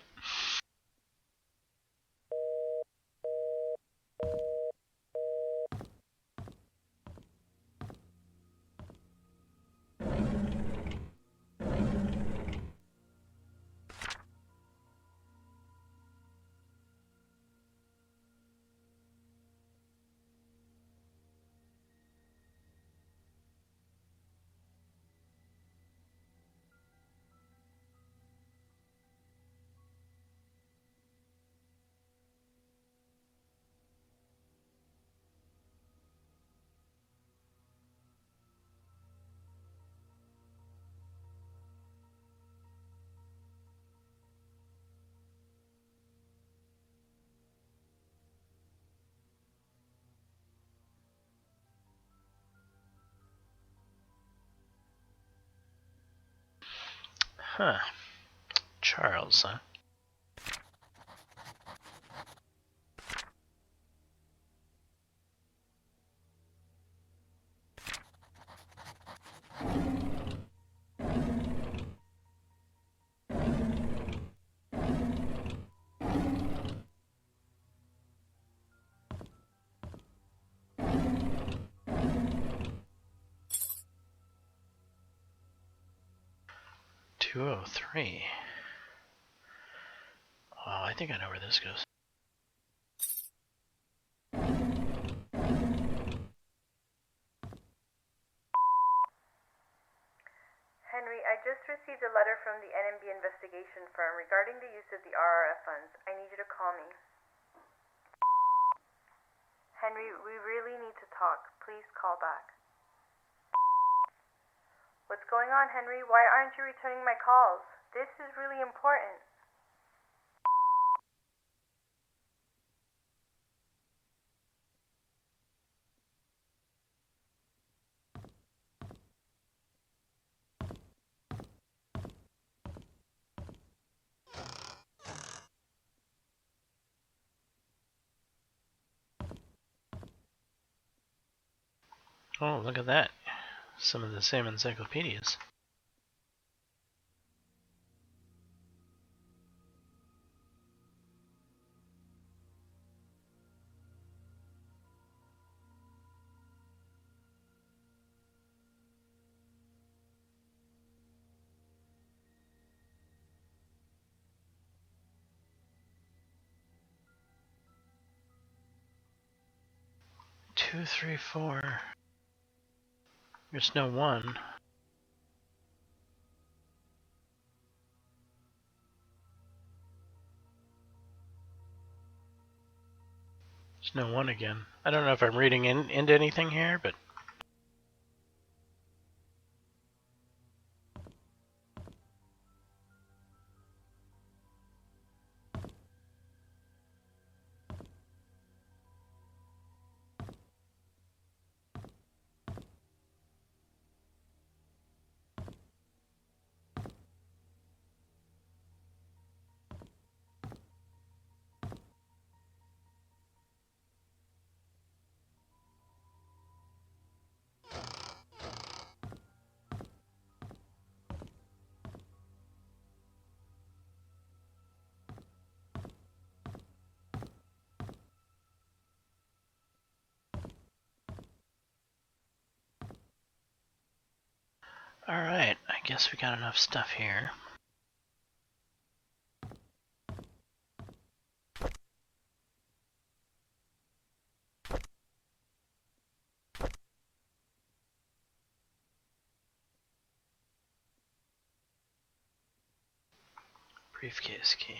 Huh. Charles, huh? $203. Oh, I think I know where this goes. Henry, I just received a letter from the NMB investigation firm regarding the use of the RRF funds. I need you to call me. Henry, we really need to talk. Please call back. What's going on, Henry? Why aren't you returning my calls? This is really important. Oh, look at that. Some of the same encyclopedias. Two, three, four. There's no one. There's no one again. I don't know if I'm reading into anything here, but... Alright, I guess we got enough stuff here. Briefcase key.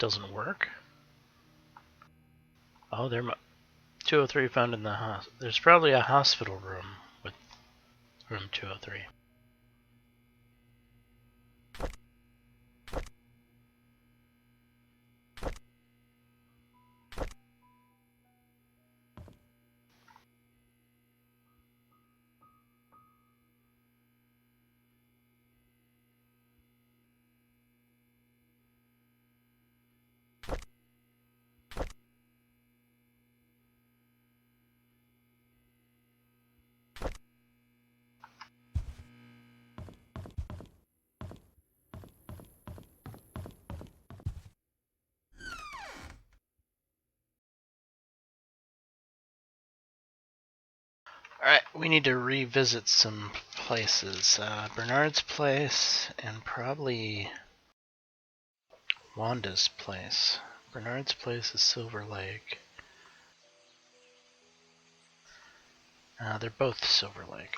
doesn't work? Oh, 203 found in the hospital. There's probably a hospital room with room 203. Alright, we need to revisit some places. Bernard's place and probably Wanda's place. Bernard's place is Silver Lake. They're both Silver Lake.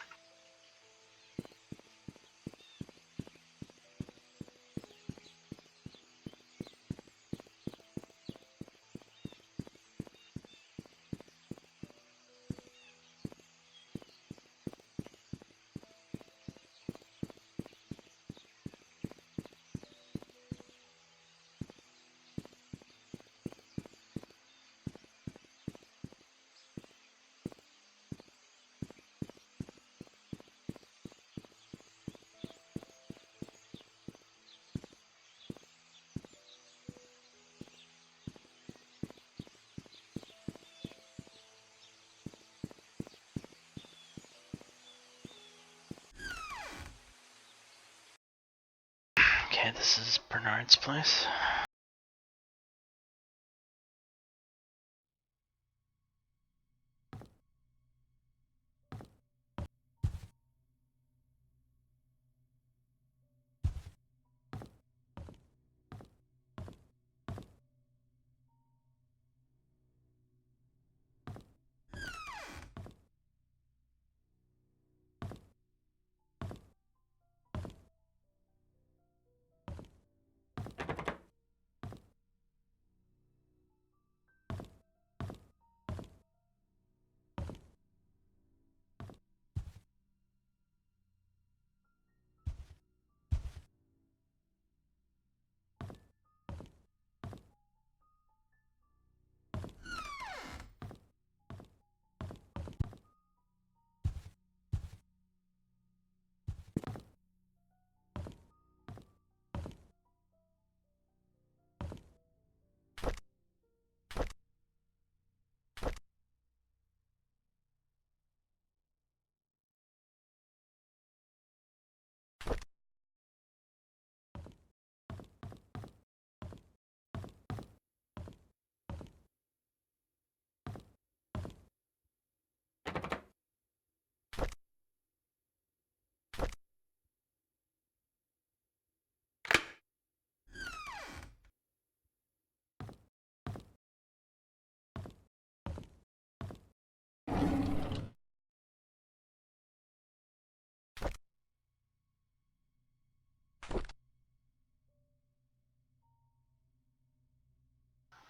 Okay, this is Bernard's place.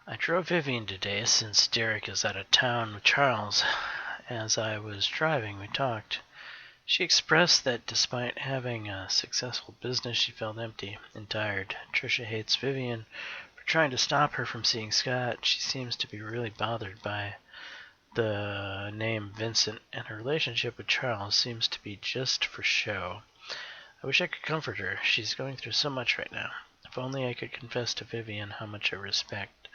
I drove Vivian today since Derek is out of town with Charles. As I was driving, we talked. She expressed that despite having a successful business, she felt empty and tired. Trisha hates Vivian for trying to stop her from seeing Scott. She seems to be really bothered by the name Vincent, and her relationship with Charles seems to be just for show. I wish I could comfort her. She's going through so much right now. If only I could confess to Vivian how much respect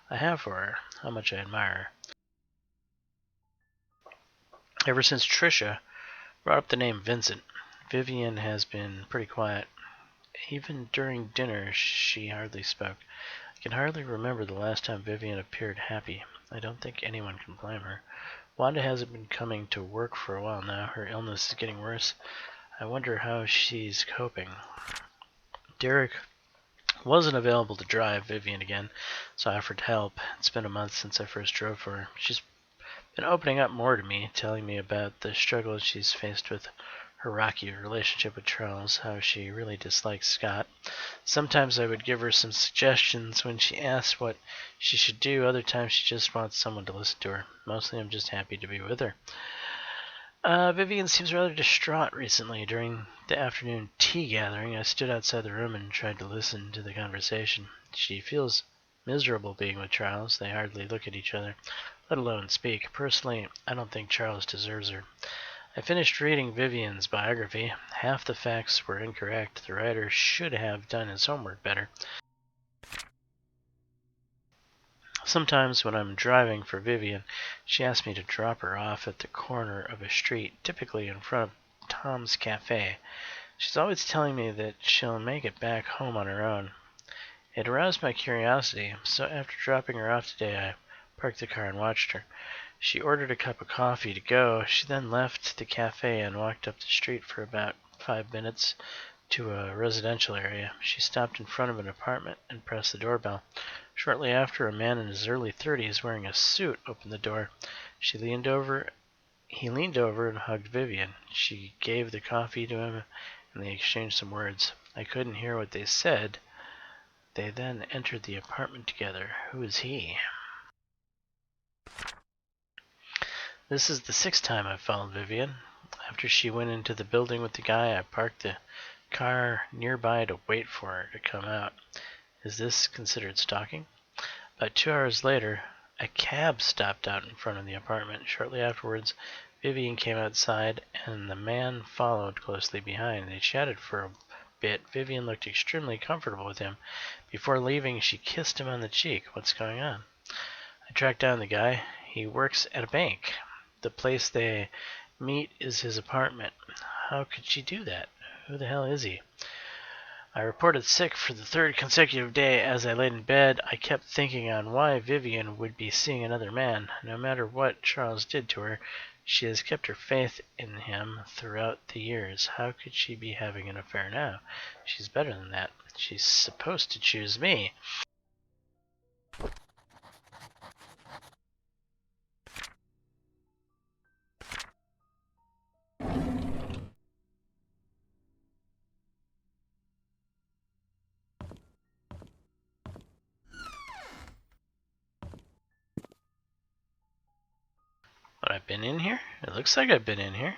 I have for her, how much I admire her. Ever since Trisha brought up the name Vincent, Vivian has been pretty quiet. Even during dinner, she hardly spoke. I can hardly remember the last time Vivian appeared happy. I don't think anyone can blame her. Wanda hasn't been coming to work for a while now. Her illness is getting worse. I wonder how she's coping. Derek wasn't available to drive Vivian again, so I offered help. It's been a month since I first drove for her. She's been opening up more to me, telling me about the struggles she's faced with her rocky relationship with Charles, how she really dislikes Scott. Sometimes I would give her some suggestions when she asked what she should do. Other times she just wants someone to listen to her. Mostly I'm just happy to be with her. Vivian seems rather distraught recently. During the afternoon tea gathering, I stood outside the room and tried to listen to the conversation. She feels miserable being with Charles. They hardly look at each other, let alone speak. Personally, I don't think Charles deserves her. I finished reading Vivian's biography. Half the facts were incorrect. The writer should have done his homework better. Sometimes when I'm driving for Vivian, she asks me to drop her off at the corner of a street, typically in front of Tom's Cafe. She's always telling me that she'll make it back home on her own. It aroused my curiosity, so after dropping her off today, I parked the car and watched her. She ordered a cup of coffee to go. She then left the cafe and walked up the street for about 5 minutes to a residential area. She stopped in front of an apartment and pressed the doorbell. Shortly after, a man in his early 30s wearing a suit opened the door. He leaned over and hugged Vivian. She gave the coffee to him and they exchanged some words. I couldn't hear what they said. They then entered the apartment together. Who is he? This is the 6th time I've followed Vivian. After she went into the building with the guy, I parked the car nearby to wait for her to come out. Is this considered stalking? About 2 hours later, a cab stopped out in front of the apartment. Shortly afterwards, Vivian came outside and the man followed closely behind. They chatted for a bit. Vivian looked extremely comfortable with him. Before leaving, she kissed him on the cheek. What's going on? I tracked down the guy. He works at a bank. The place they meet is his apartment. How could she do that? Who the hell is he? I reported sick for the 3rd consecutive day. As I laid in bed, I kept thinking on why Vivian would be seeing another man. No matter what Charles did to her, she has kept her faith in him throughout the years. How could she be having an affair now? She's better than that. She's supposed to choose me. But I've been in here? It looks like I've been in here.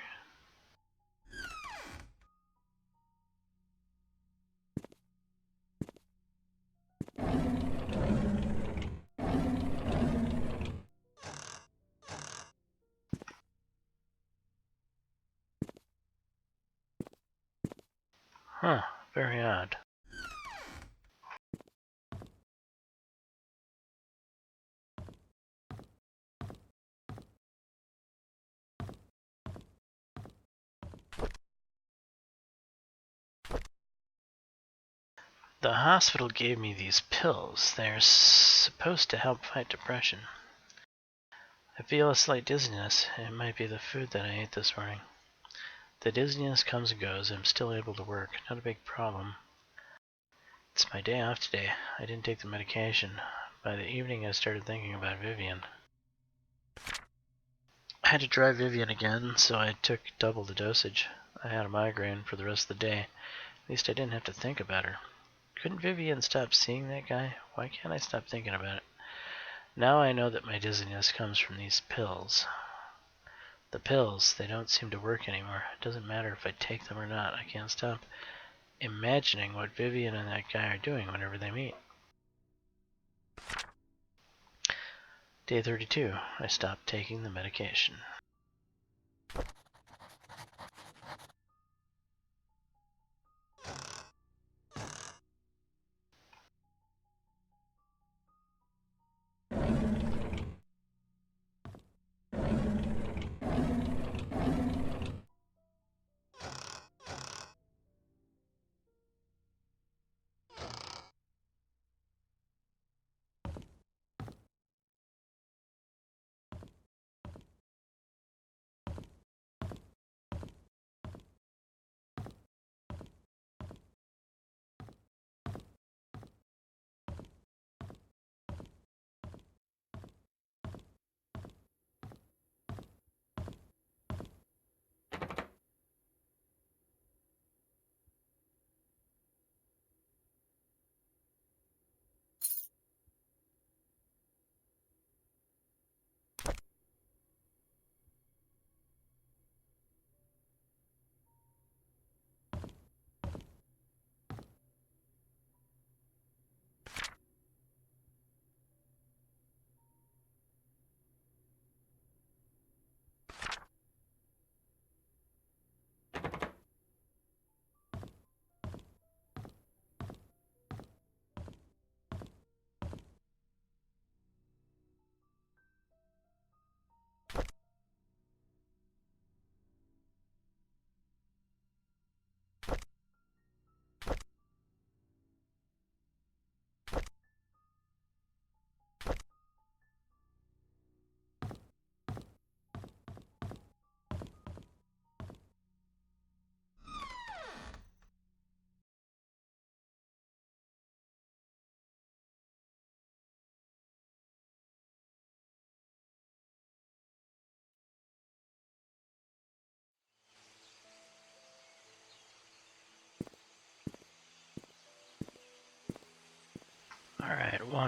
Huh, very odd. The hospital gave me these pills. They're supposed to help fight depression. I feel a slight dizziness. It might be the food that I ate this morning. The dizziness comes and goes. I'm still able to work. Not a big problem. It's my day off today. I didn't take the medication. By the evening, I started thinking about Vivian. I had to drive Vivian again, so I took double the dosage. I had a migraine for the rest of the day. At least I didn't have to think about her. Couldn't Vivian stop seeing that guy? Why can't I stop thinking about it? Now I know that my dizziness comes from these pills. The pills, they don't seem to work anymore. It doesn't matter if I take them or not. I can't stop imagining what Vivian and that guy are doing whenever they meet. Day 32. I stopped taking the medication.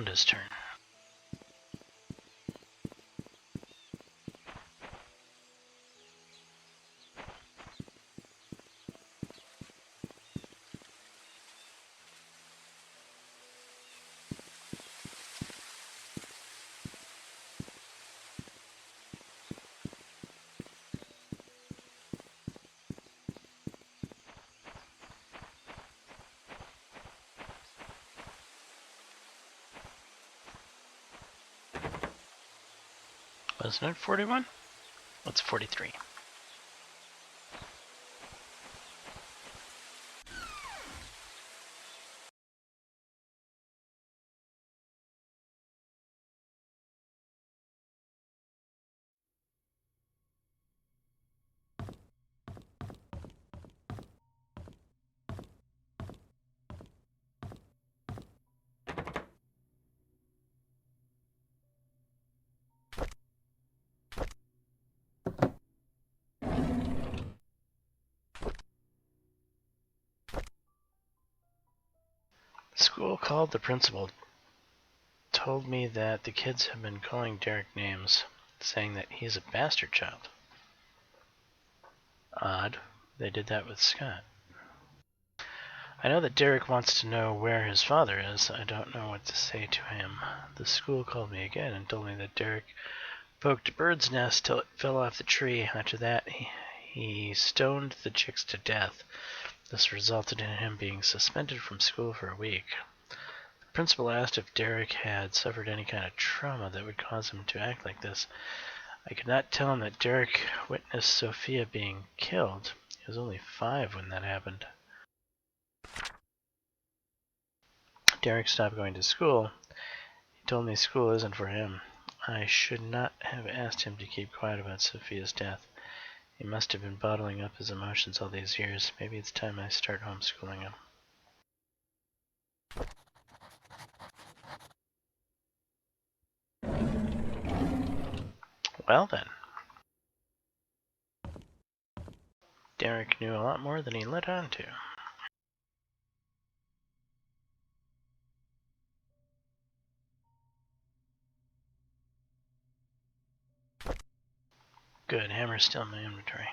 Wanda's turn. Wasn't it 41? What's 43? School called the principal. Told me that the kids have been calling Derek names, saying that he's a bastard child. Odd. They did that with Scott. I know that Derek wants to know where his father is. I don't know what to say to him. The school called me again and told me that Derek poked a bird's nest till it fell off the tree. After that, he stoned the chicks to death. This resulted in him being suspended from school for a week. The principal asked if Derek had suffered any kind of trauma that would cause him to act like this. I could not tell him that Derek witnessed Sophia being killed. He was only 5 when that happened. Derek stopped going to school. He told me school isn't for him. I should not have asked him to keep quiet about Sophia's death. He must have been bottling up his emotions all these years. Maybe it's time I start homeschooling him. Well then. Derek knew a lot more than he let on to. Good, hammer's still in my inventory.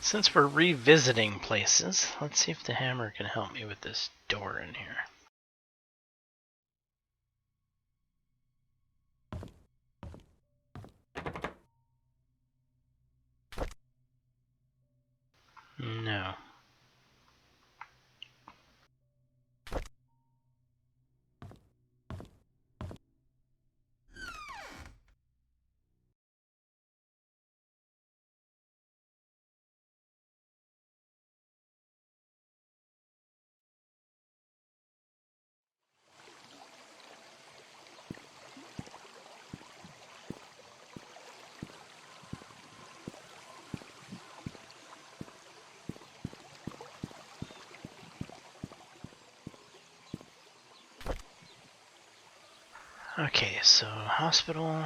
Since we're revisiting places, let's see if the hammer can help me with this door in here. No. Okay, so hospital,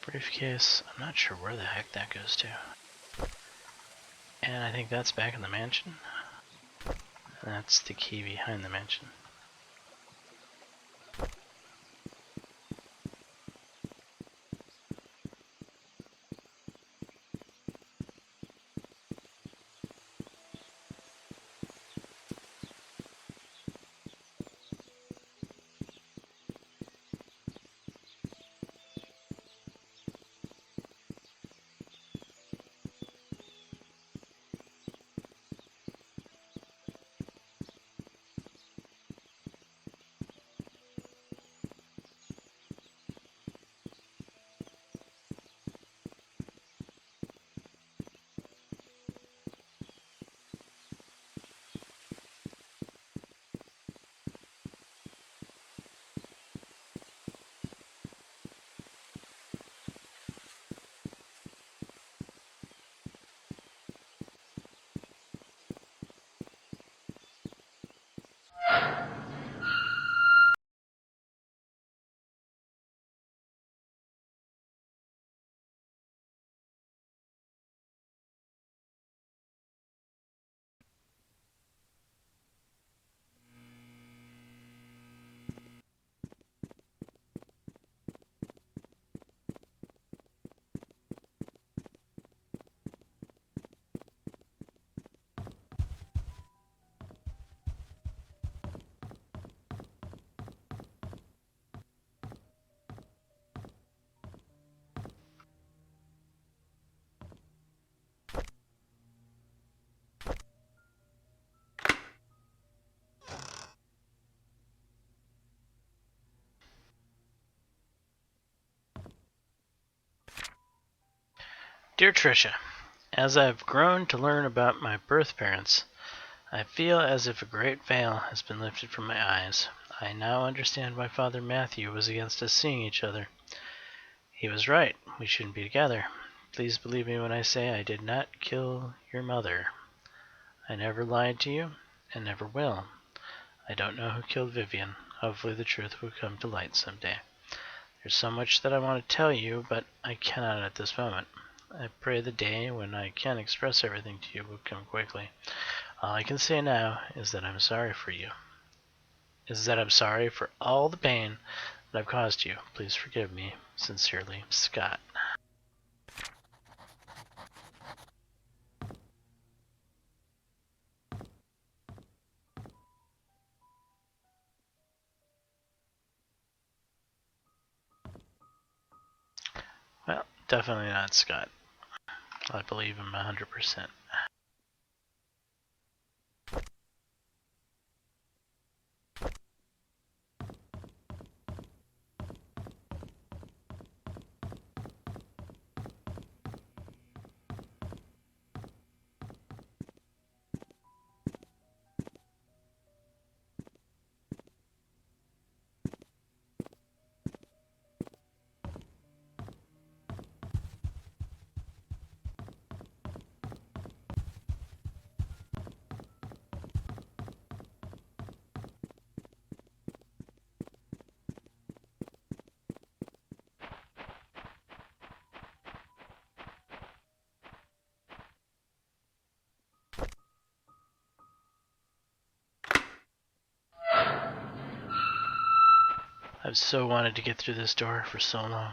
briefcase. I'm not sure where the heck that goes to. And I think that's back in the mansion. And that's the key behind the mansion. Dear Tricia, as I've grown to learn about my birth parents, I feel as if a great veil has been lifted from my eyes. I now understand why Father Matthew was against us seeing each other. He was right. We shouldn't be together. Please believe me when I say I did not kill your mother. I never lied to you, and never will. I don't know who killed Vivian. Hopefully the truth will come to light someday. There's so much that I want to tell you, but I cannot at this moment. I pray the day when I can express everything to you will come quickly. All I can say now is that I'm sorry for you. I'm sorry for all the pain that I've caused you. Please forgive me. Sincerely, Scott. Well, definitely not Scott. I believe him 100%. I've so wanted to get through this door for so long.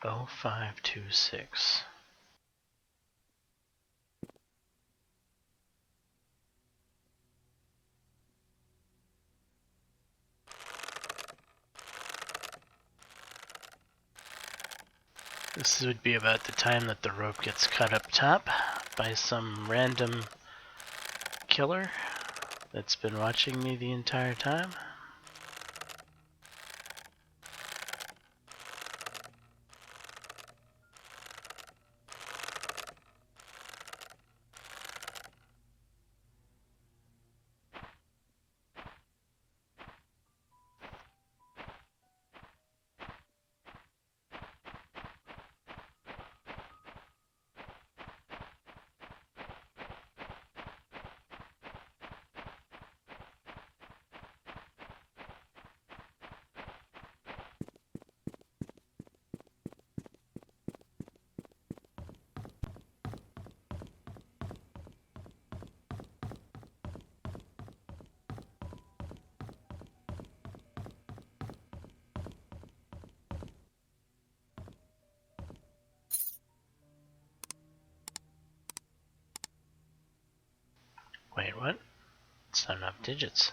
0526. This would be about the time that the rope gets cut up top by some random killer that's been watching me the entire time. Wait, what? It's not enough digits.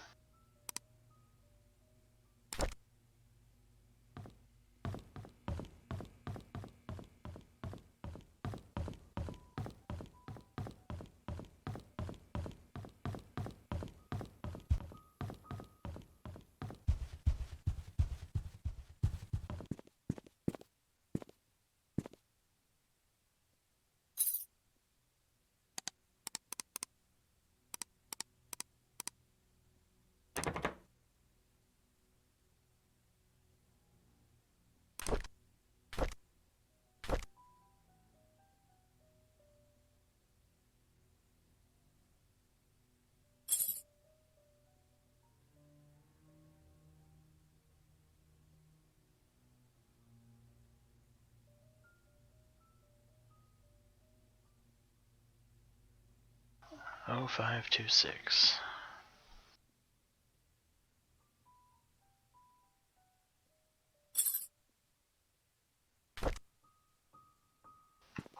Oh, 0526.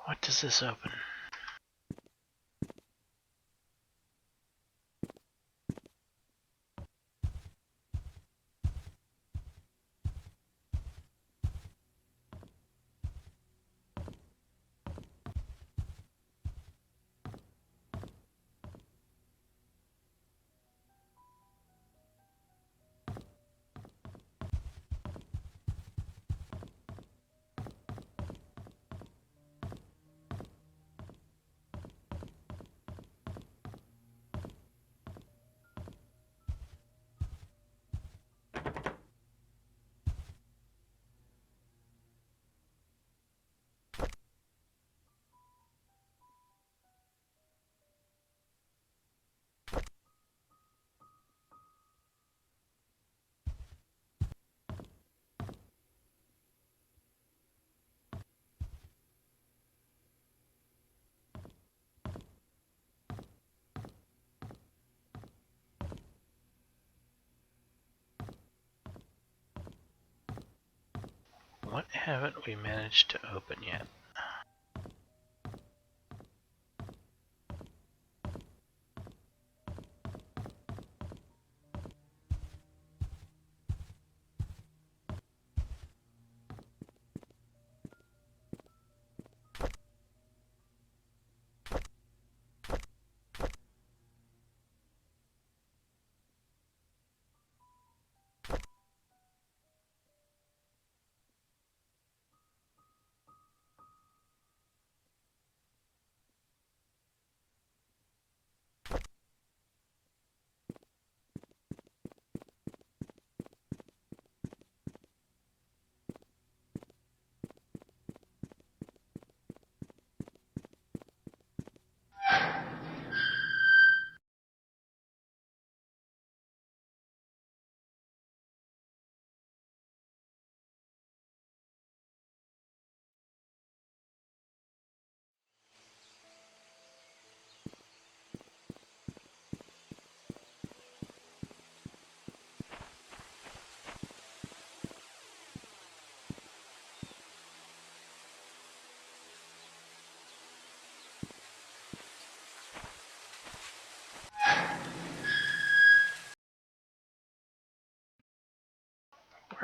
What does this open? What haven't we managed to open yet?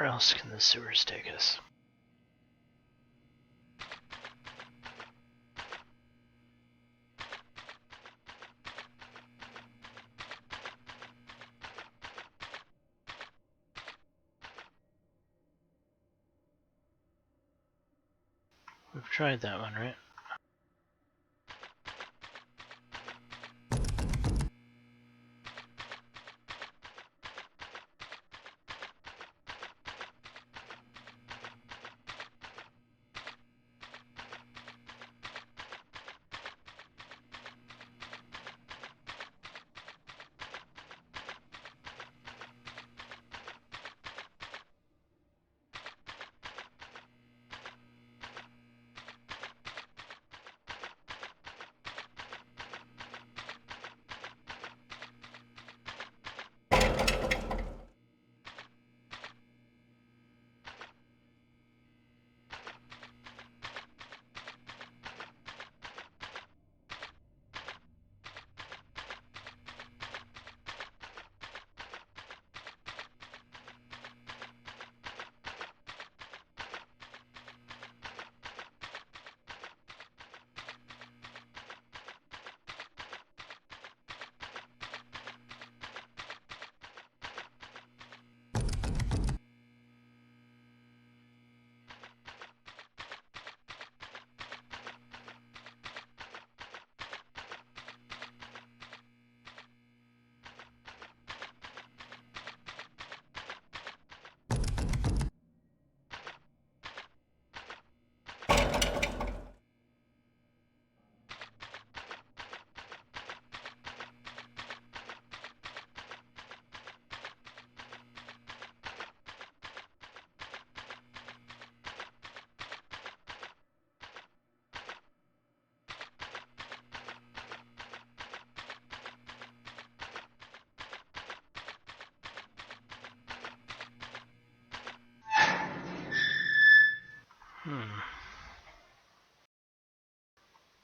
Where else can the sewers take us? We've tried that one, right?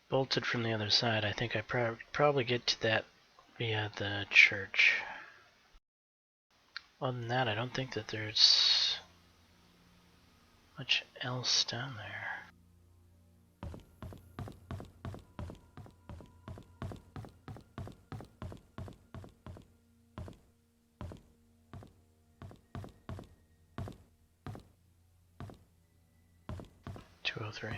Bolted from the other side. I think I probably get to that via the church. Other than that, I don't think that there's much else down there. .203.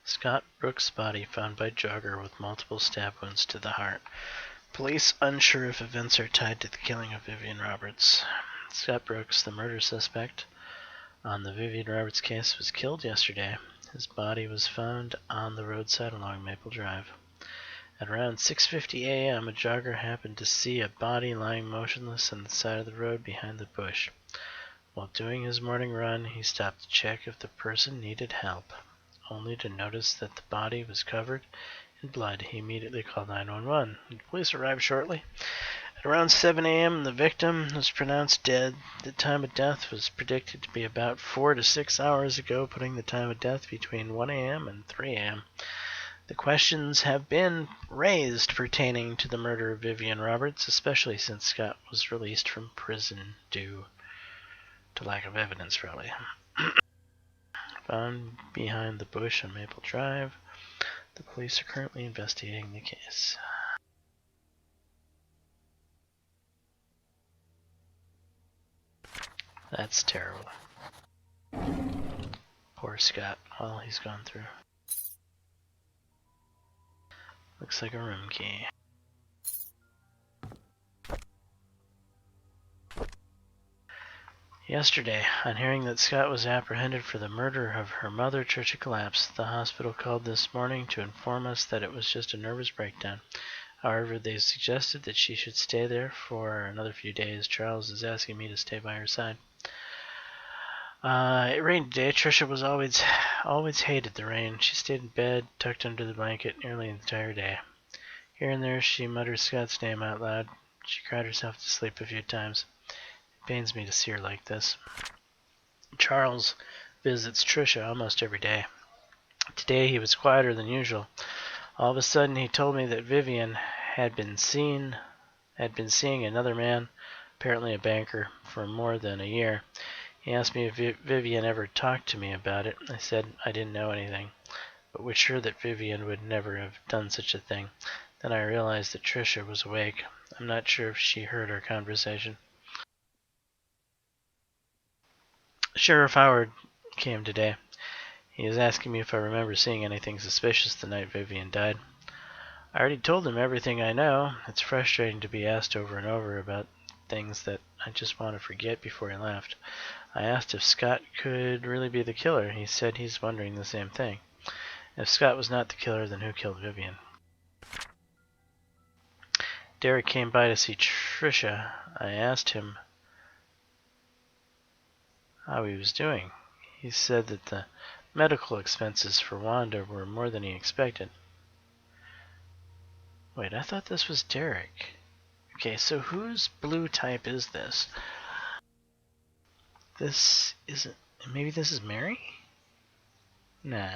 Scott Brooks' body found by jogger with multiple stab wounds to the heart. Police unsure if events are tied to the killing of Vivian Roberts. Scott Brooks, the murder suspect on the Vivian Roberts case, was killed yesterday. His body was found on the roadside along Maple Drive. At around 6:50 a.m., a jogger happened to see a body lying motionless on the side of the road behind the bush. While doing his morning run, he stopped to check if the person needed help, only to notice that the body was covered in blood. He immediately called 911. The police arrived shortly. At around 7 a.m., the victim was pronounced dead. The time of death was predicted to be about 4 to 6 hours ago, putting the time of death between 1 a.m. and 3 a.m. The questions have been raised pertaining to the murder of Vivian Roberts, especially since Scott was released from prison due to lack of evidence, really. Found behind the bush on Maple Drive. The police are currently investigating the case. That's terrible. Poor Scott, all he's gone through. Looks like a room key. Yesterday, on hearing that Scott was apprehended for the murder of her mother, Trisha collapsed. The hospital called this morning to inform us that it was just a nervous breakdown. However, they suggested that she should stay there for another few days. Charles is asking me to stay by her side. It rained today. Trisha was always hated the rain. She stayed in bed, tucked under the blanket, nearly the entire day. Here and there, she muttered Scott's name out loud. She cried herself to sleep a few times. It pains me to see her like this. Charles visits Trisha almost every day. Today he was quieter than usual. All of a sudden he told me that Vivian had been seeing another man, apparently a banker, for more than a year. He asked me if Vivian ever talked to me about it. I said I didn't know anything, but was sure that Vivian would never have done such a thing. Then I realized that Trisha was awake. I'm not sure if she heard our conversation. Sheriff Howard came today. He is asking me if I remember seeing anything suspicious the night Vivian died. I already told him everything I know. It's frustrating to be asked over and over about things that I just want to forget before he left. I asked if Scott could really be the killer. He said he's wondering the same thing. If Scott was not the killer, then who killed Vivian? Derek came by to see Trisha. I asked him how he was doing. He said that the medical expenses for Wanda were more than he expected. Wait, I thought this was Derek. Okay, so whose blue type is this? This isn't... Maybe this is Mary? Nah.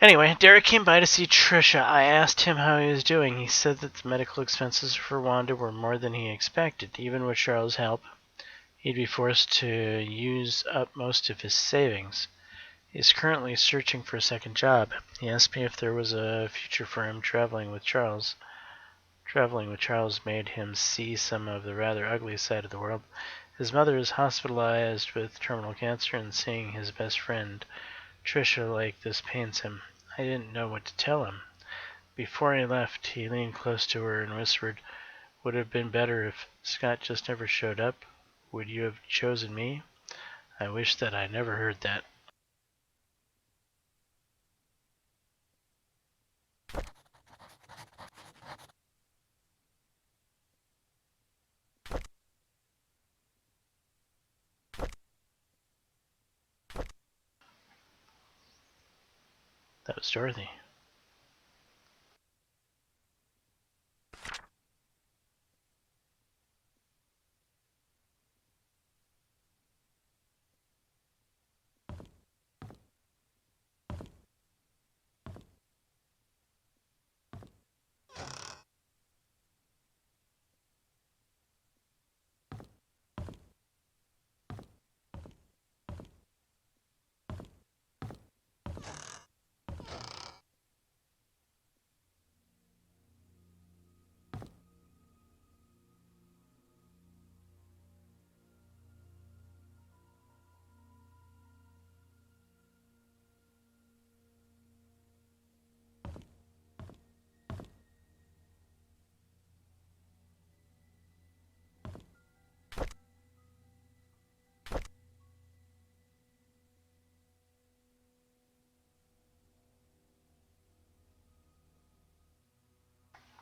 Anyway, Derek came by to see Trisha. I asked him how he was doing. He said that the medical expenses for Wanda were more than he expected. Even with Charles' help, he'd be forced to use up most of his savings. He's currently searching for a second job. He asked me if there was a future for him traveling with Charles. Traveling with Charles made him see some of the rather ugly side of the world. His mother is hospitalized with terminal cancer, and seeing his best friend, Trisha, like this pains him. I didn't know what to tell him. Before he left, he leaned close to her and whispered, "Would it have been better if Scott just never showed up? Would you have chosen me?" I wish that I never heard that. That was Dorothy.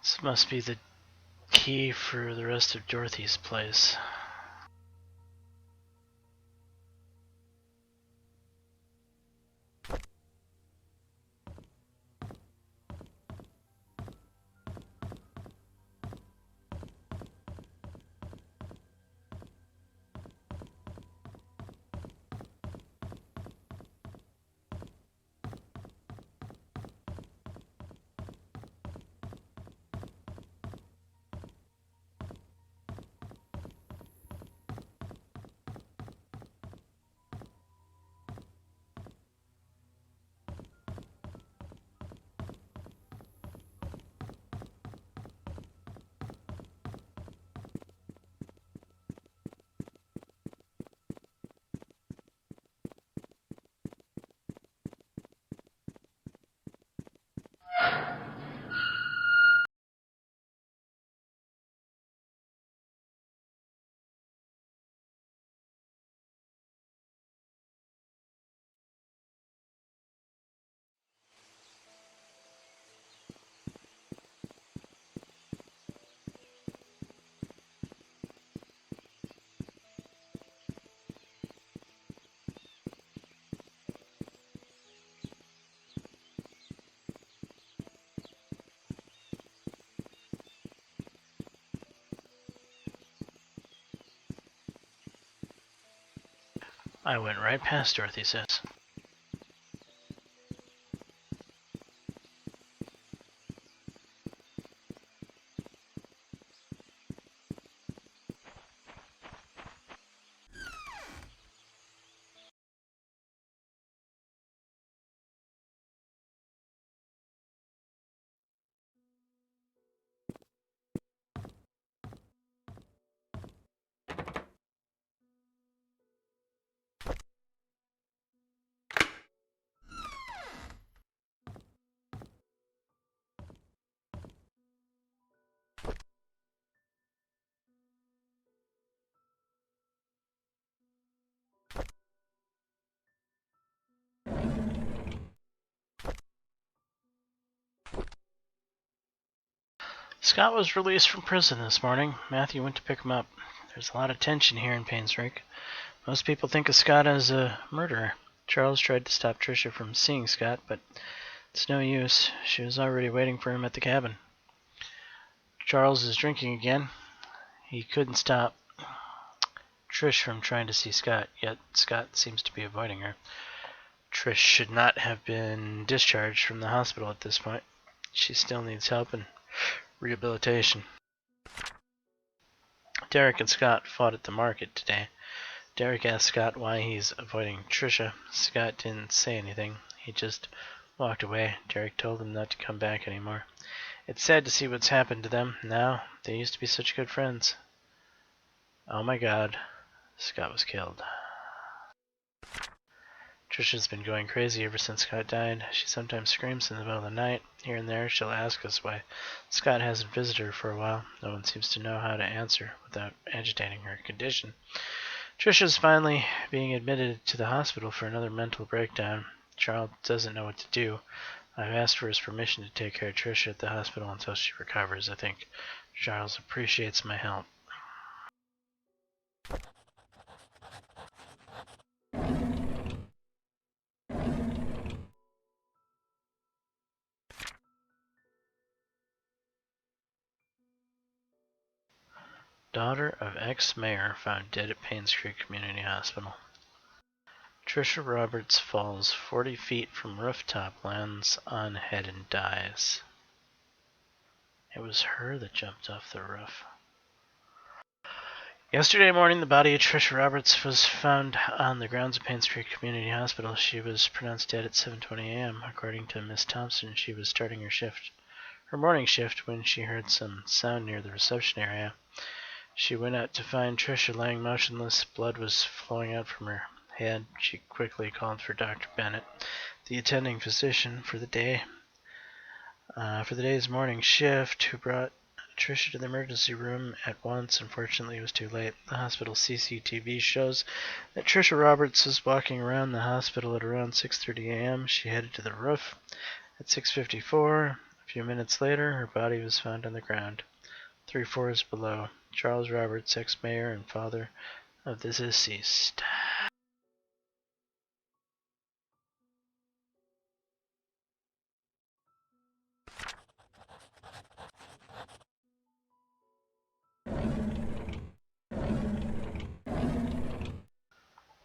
This must be the key for the rest of Dorothy's place. I went right past Dorothy says. Scott was released from prison this morning. Matthew went to pick him up. There's a lot of tension here in Paincreek. Most people think of Scott as a murderer. Charles tried to stop Tricia from seeing Scott, but it's no use. She was already waiting for him at the cabin. Charles is drinking again. He couldn't stop Trish from trying to see Scott, yet Scott seems to be avoiding her. Trish should not have been discharged from the hospital at this point. She still needs help and rehabilitation. Derek and Scott fought at the market today. Derek asked Scott why he's avoiding Tricia. Scott didn't say anything. He just walked away. Derek told him not to come back anymore. It's sad to see what's happened to them now. They used to be such good friends. Oh my god. Scott was killed. Tricia's been going crazy ever since Scott died. She sometimes screams in the middle of the night. Here and there, she'll ask us why Scott hasn't visited her for a while. No one seems to know how to answer without agitating her condition. Tricia's finally being admitted to the hospital for another mental breakdown. Charles doesn't know what to do. I've asked for his permission to take care of Tricia at the hospital until she recovers. I think Charles appreciates my help. Daughter of ex-mayor found dead at Paincreek Community Hospital. Tricia Roberts falls 40 feet from rooftop, lands on head and dies. It was her that jumped off the roof. Yesterday morning, the body of Tricia Roberts was found on the grounds of Paincreek Community Hospital. She was pronounced dead at 7:20 a.m. According to Miss Thompson, she was starting her morning shift, when she heard some sound near the reception area. She went out to find Tricia laying motionless. Blood was flowing out from her head. She quickly called for Dr. Bennett, the attending physician for the day's morning shift, who brought Tricia to the emergency room at once. Unfortunately, it was too late. The hospital CCTV shows that Tricia Roberts was walking around the hospital at around 6:30 a.m. She headed to the roof at 6:54. A few minutes later, her body was found on the ground, 3 floors below. Charles Roberts, ex-mayor and father of the deceased.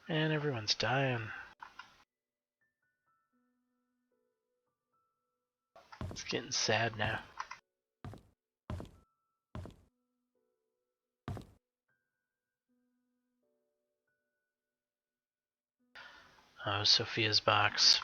And everyone's dying. It's getting sad now. Oh, Sophia's box.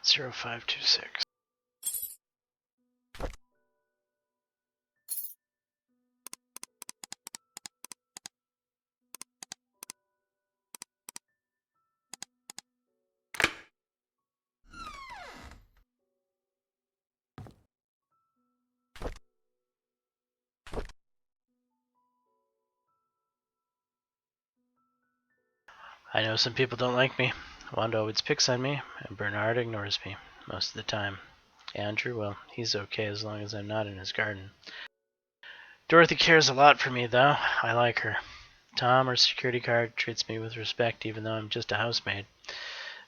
Zero 0526. I know some people don't like me. Wanda always picks on me, and Bernard ignores me most of the time. Andrew, well, he's okay as long as I'm not in his garden. Dorothy cares a lot for me, though. I like her. Tom, our security guard, treats me with respect even though I'm just a housemaid.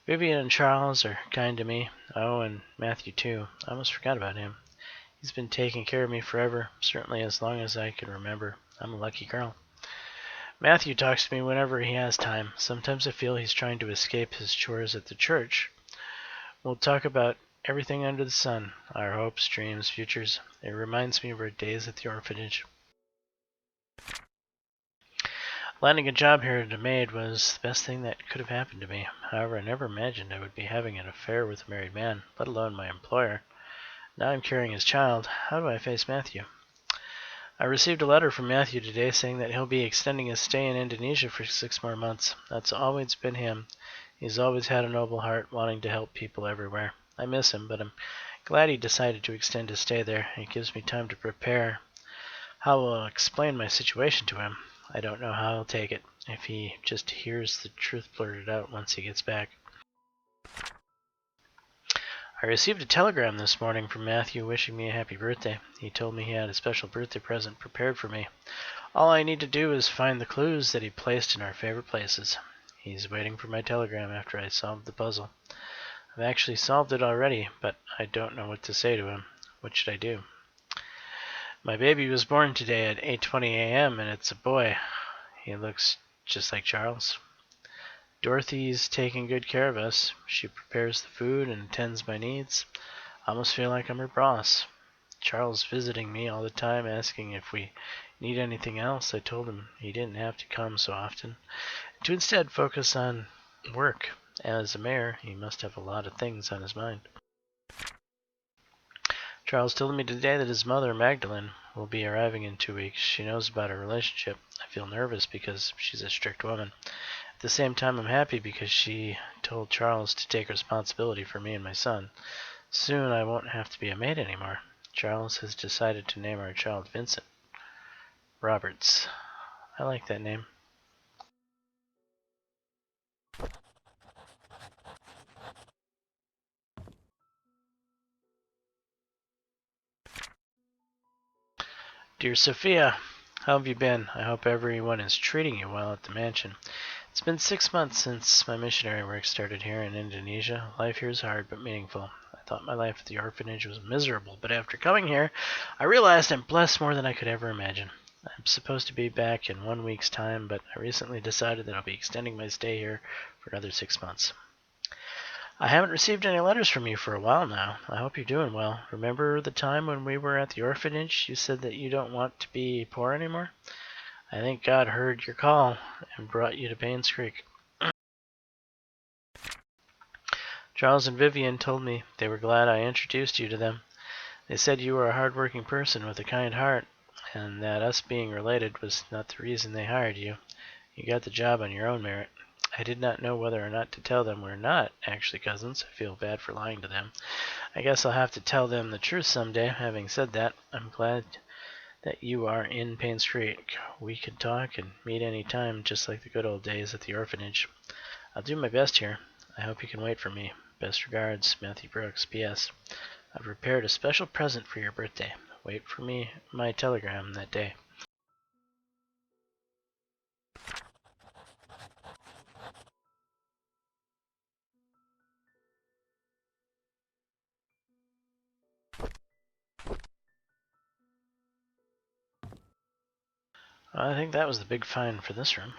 Vivian and Charles are kind to me. Oh, and Matthew, too. I almost forgot about him. He's been taking care of me forever, certainly as long as I can remember. I'm a lucky girl. Matthew talks to me whenever he has time. Sometimes I feel he's trying to escape his chores at the church. We'll talk about everything under the sun, our hopes, dreams, futures. It reminds me of our days at the orphanage. Landing a job here as a maid was the best thing that could have happened to me. However, I never imagined I would be having an affair with a married man, let alone my employer. Now I'm carrying his child. How do I face Matthew? I received a letter from Matthew today saying that he'll be extending his stay in Indonesia for 6 more months. That's always been him. He's always had a noble heart, wanting to help people everywhere. I miss him, but I'm glad he decided to extend his stay there. It gives me time to prepare how I'll explain my situation to him. I don't know how he'll take it, if he just hears the truth blurted out once he gets back. I received a telegram this morning from Matthew wishing me a happy birthday. He told me he had a special birthday present prepared for me. All I need to do is find the clues that he placed in our favorite places. He's waiting for my telegram after I solved the puzzle. I've actually solved it already, but I don't know what to say to him. What should I do? My baby was born today at 8:20 a.m. and it's a boy. He looks just like Charles. Dorothy's taking good care of us. She prepares the food and attends my needs. I almost feel like I'm her boss. Charles visiting me all the time, asking if we need anything else. I told him he didn't have to come so often, to instead focus on work. As a mayor, he must have a lot of things on his mind. Charles told me today that his mother, Magdalene, will be arriving in 2 weeks. She knows about our relationship. I feel nervous because she's a strict woman. At the same time, I'm happy because she told Charles to take responsibility for me and my son. Soon I won't have to be a maid anymore. Charles has decided to name our child Vincent Roberts. I like that name. Dear Sophia, how have you been? I hope everyone is treating you well at the mansion. It's been 6 months since my missionary work started here in Indonesia. Life here is hard but meaningful. I thought my life at the orphanage was miserable, but after coming here, I realized I'm blessed more than I could ever imagine. I'm supposed to be back in 1 week's time, but I recently decided that I'll be extending my stay here for another 6 months. I haven't received any letters from you for a while now. I hope you're doing well. Remember the time when we were at the orphanage? You said that you don't want to be poor anymore? I think God heard your call and brought you to Paincreek. Charles and Vivian told me they were glad I introduced you to them. They said you were a hard-working person with a kind heart, and that us being related was not the reason they hired you. You got the job on your own merit. I did not know whether or not to tell them we're not actually cousins. I feel bad for lying to them. I guess I'll have to tell them the truth someday. Having said that, I'm glad that you are in Paincreek. We can talk and meet any time, just like the good old days at the orphanage. I'll do my best here. I hope you can wait for me. Best regards, Matthew Brooks. P.S. I've prepared a special present for your birthday. Wait for my telegram that day. I think that was the big find for this room.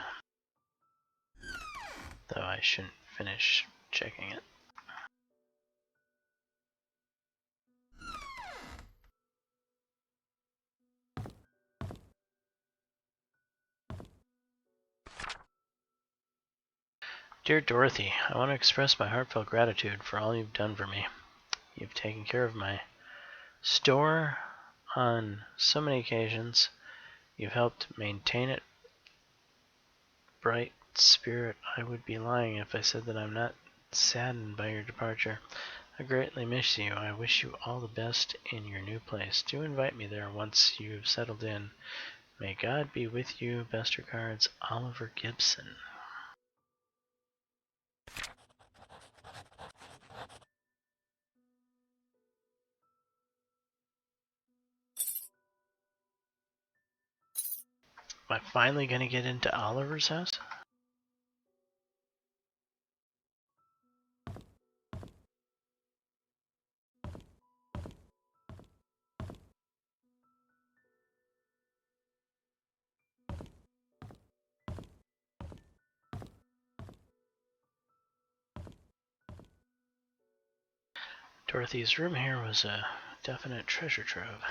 Though I shouldn't finish checking it. Dear Dorothy, I want to express my heartfelt gratitude for all you've done for me. You've taken care of my store on so many occasions. You've helped maintain it. Bright spirit, I would be lying if I said that I'm not saddened by your departure. I greatly miss you. I wish you all the best in your new place. Do invite me there once you've settled in. May God be with you. Best regards, Oliver Gibson. Am I finally going to get into Oliver's house? Dorothy's room here was a definite treasure trove.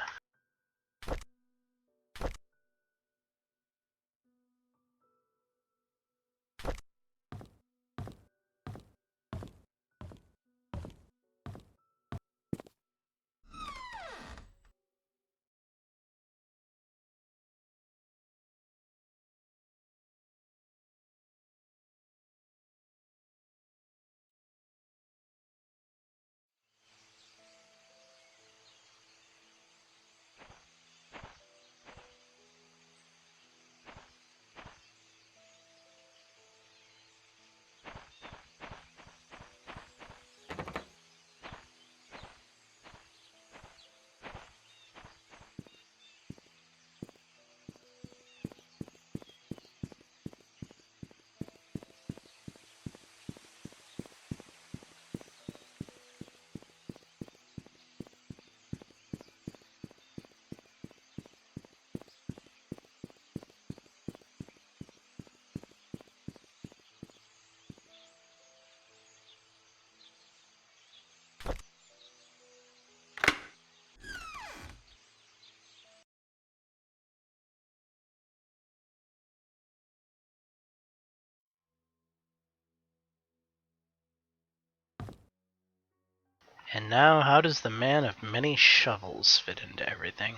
And now, how does the man of many shovels fit into everything?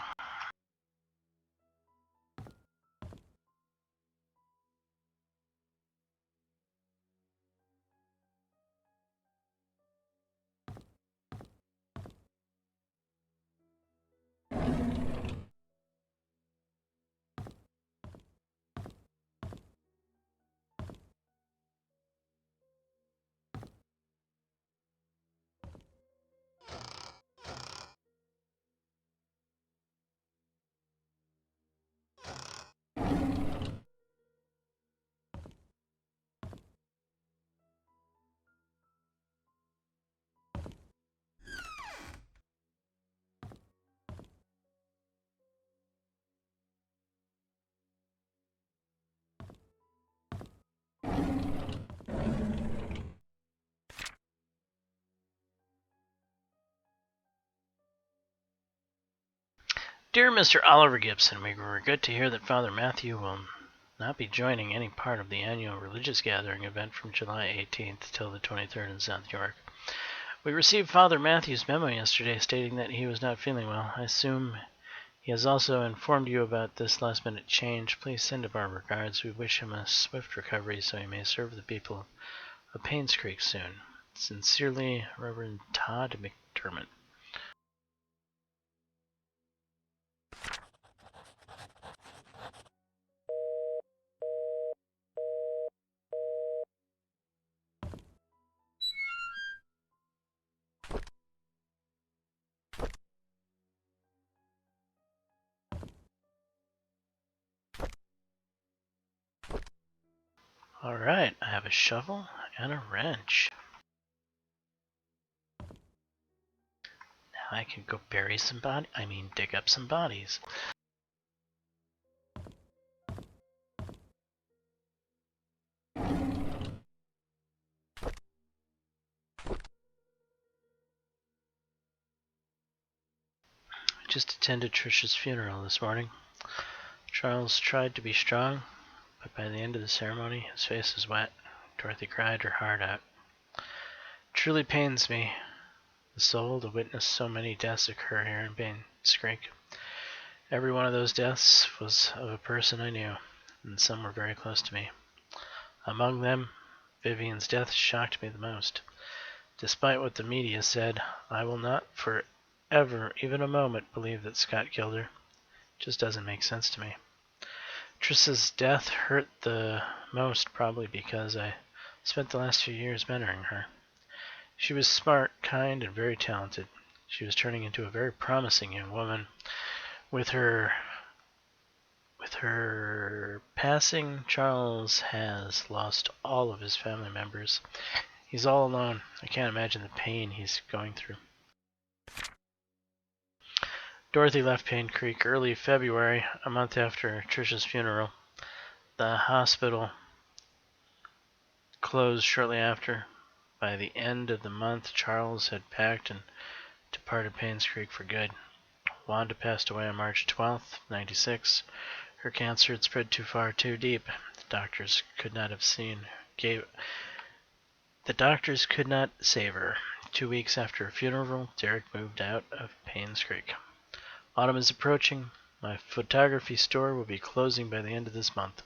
Dear Mr. Oliver Gibson, we regret to hear that Father Matthew will not be joining any part of the annual religious gathering event from July 18th till the 23rd in South York. We received Father Matthew's memo yesterday stating that he was not feeling well. I assume he has also informed you about this last-minute change. Please send him our regards. We wish him a swift recovery so he may serve the people of Paincreek soon. Sincerely, Reverend Todd McDermott. Alright, I have a shovel and a wrench. Now I can go dig up some bodies. I just attended Trisha's funeral this morning. Charles tried to be strong, but by the end of the ceremony, his face was wet. Dorothy cried her heart out. It truly pains me, the soul, to witness so many deaths occur here in Paincreek. Every one of those deaths was of a person I knew, and some were very close to me. Among them, Vivian's death shocked me the most. Despite what the media said, I will not for ever, even a moment, believe that Scott killed her. It just doesn't make sense to me. Trissa's death hurt the most probably because I spent the last few years mentoring her. She was smart, kind, and very talented. She was turning into a very promising young woman. With her passing, Charles has lost all of his family members. He's all alone. I can't imagine the pain he's going through. Dorothy left Paincreek early February, a month after Trisha's funeral. The hospital closed shortly after. By the end of the month, Charles had packed and departed Paincreek for good. Wanda passed away on March 12th, 96. Her cancer had spread too far, too deep. The doctors could not save her. 2 weeks after her funeral, Derek moved out of Paincreek. Autumn is approaching. My photography store will be closing by the end of this month.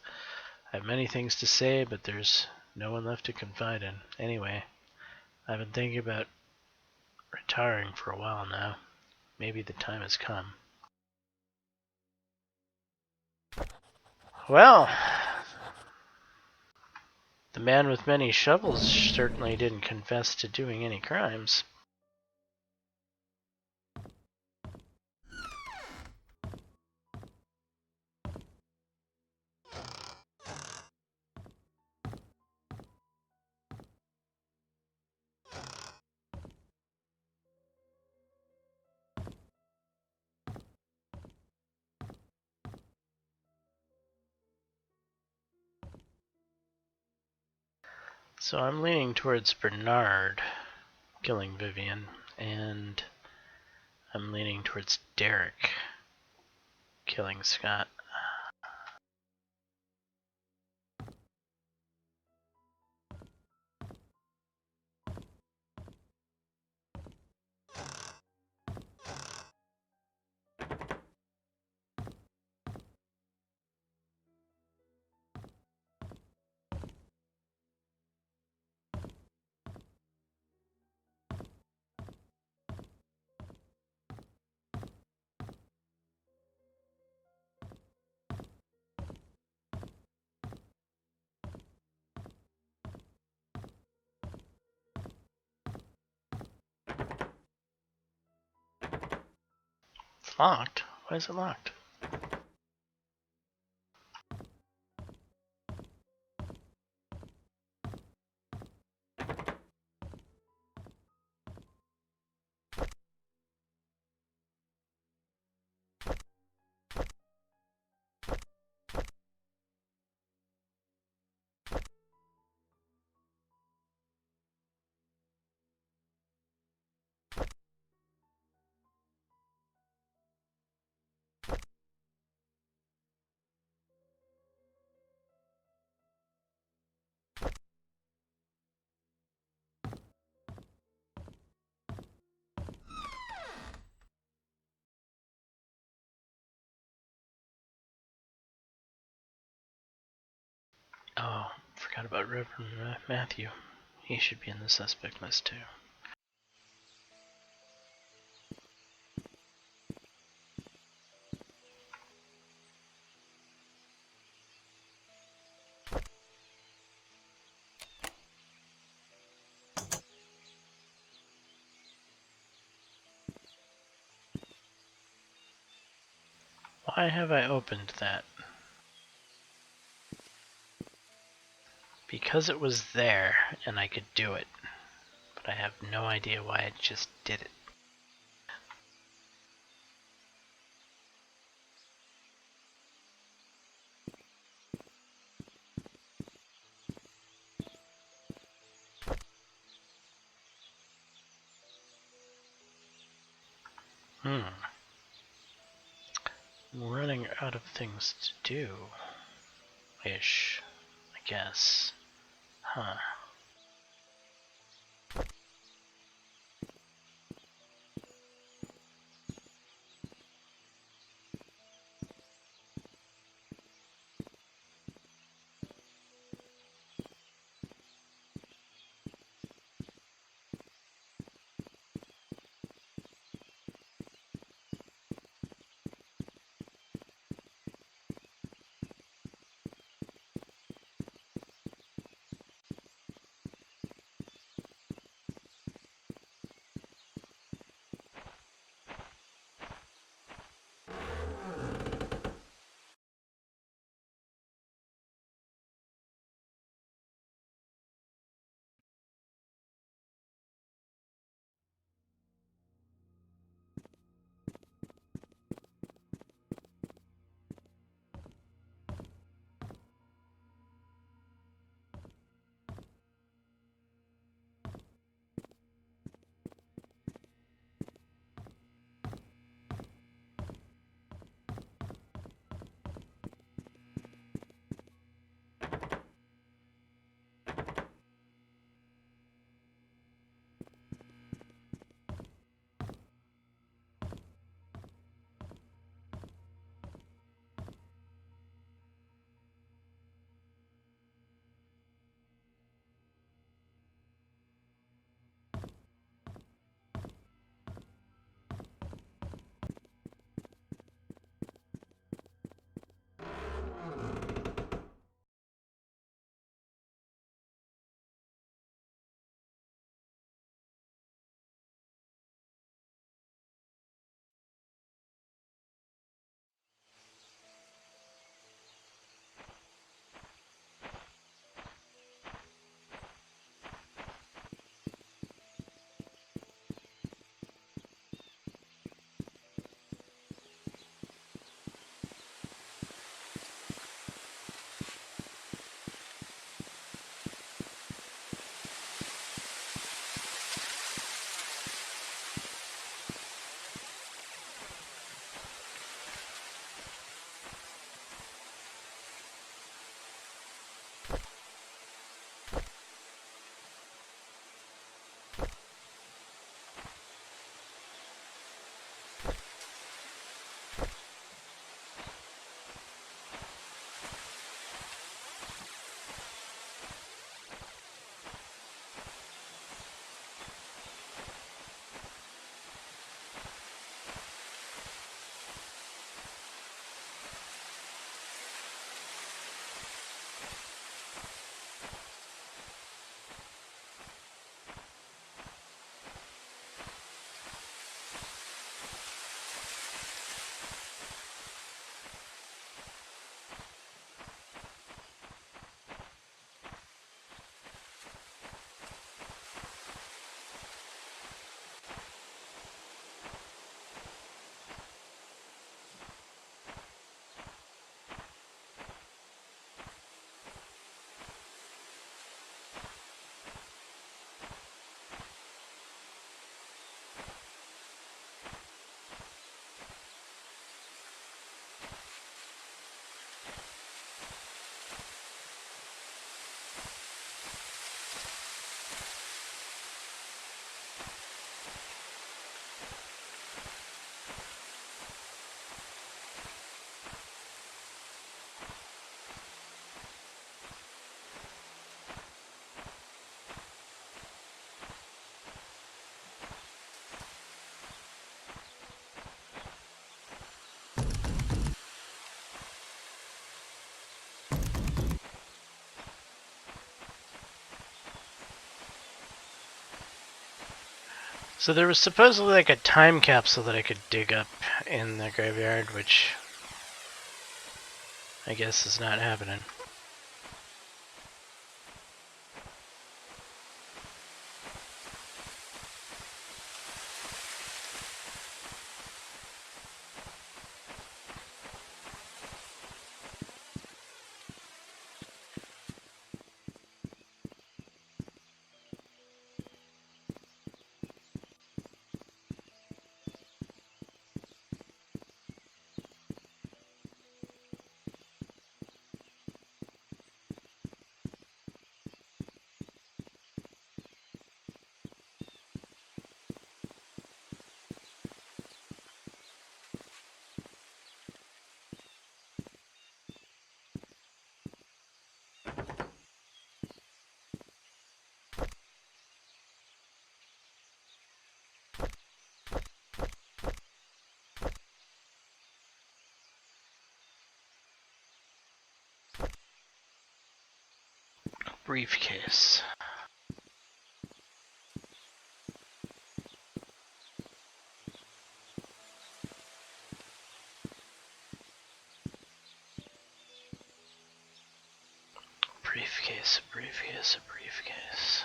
I have many things to say, but there's no one left to confide in. Anyway, I've been thinking about retiring for a while now. Maybe the time has come. Well, the man with many shovels certainly didn't confess to doing any crimes. So I'm leaning towards Bernard killing Vivian, and I'm leaning towards Derek killing Scott. It's locked? Why is it locked? Oh, forgot about Reverend Matthew. He should be in the suspect list too. Why have I opened that? Because it was there and I could do it, but I have no idea why I just did it. I'm running out of things to do. Ish, I guess. Huh. So there was supposedly like a time capsule that I could dig up in the graveyard, which I guess is not happening. Briefcase. Briefcase, briefcase, briefcase.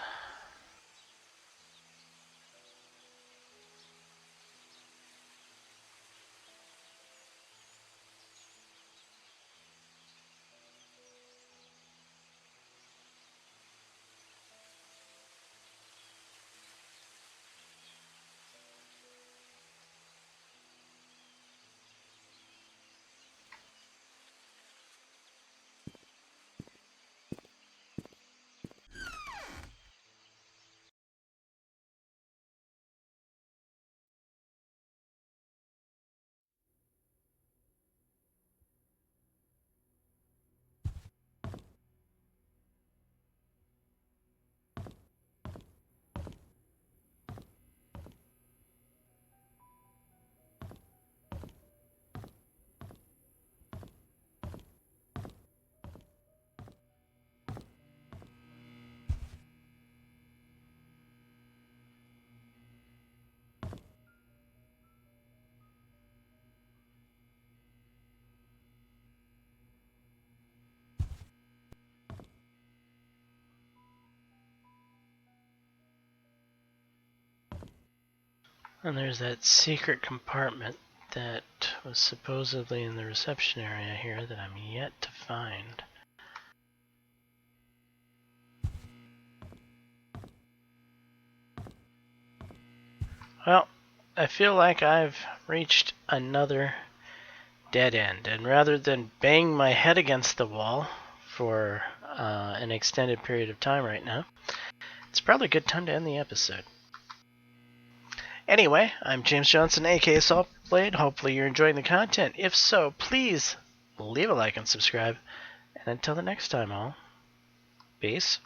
And there's that secret compartment that was supposedly in the reception area here that I'm yet to find. Well, I feel like I've reached another dead end, and rather than bang my head against the wall for an extended period of time right now, it's probably a good time to end the episode. Anyway, I'm James Johnson, aka Sulfurblade. Hopefully you're enjoying the content. If so, please leave a like and subscribe. And until the next time, all, peace.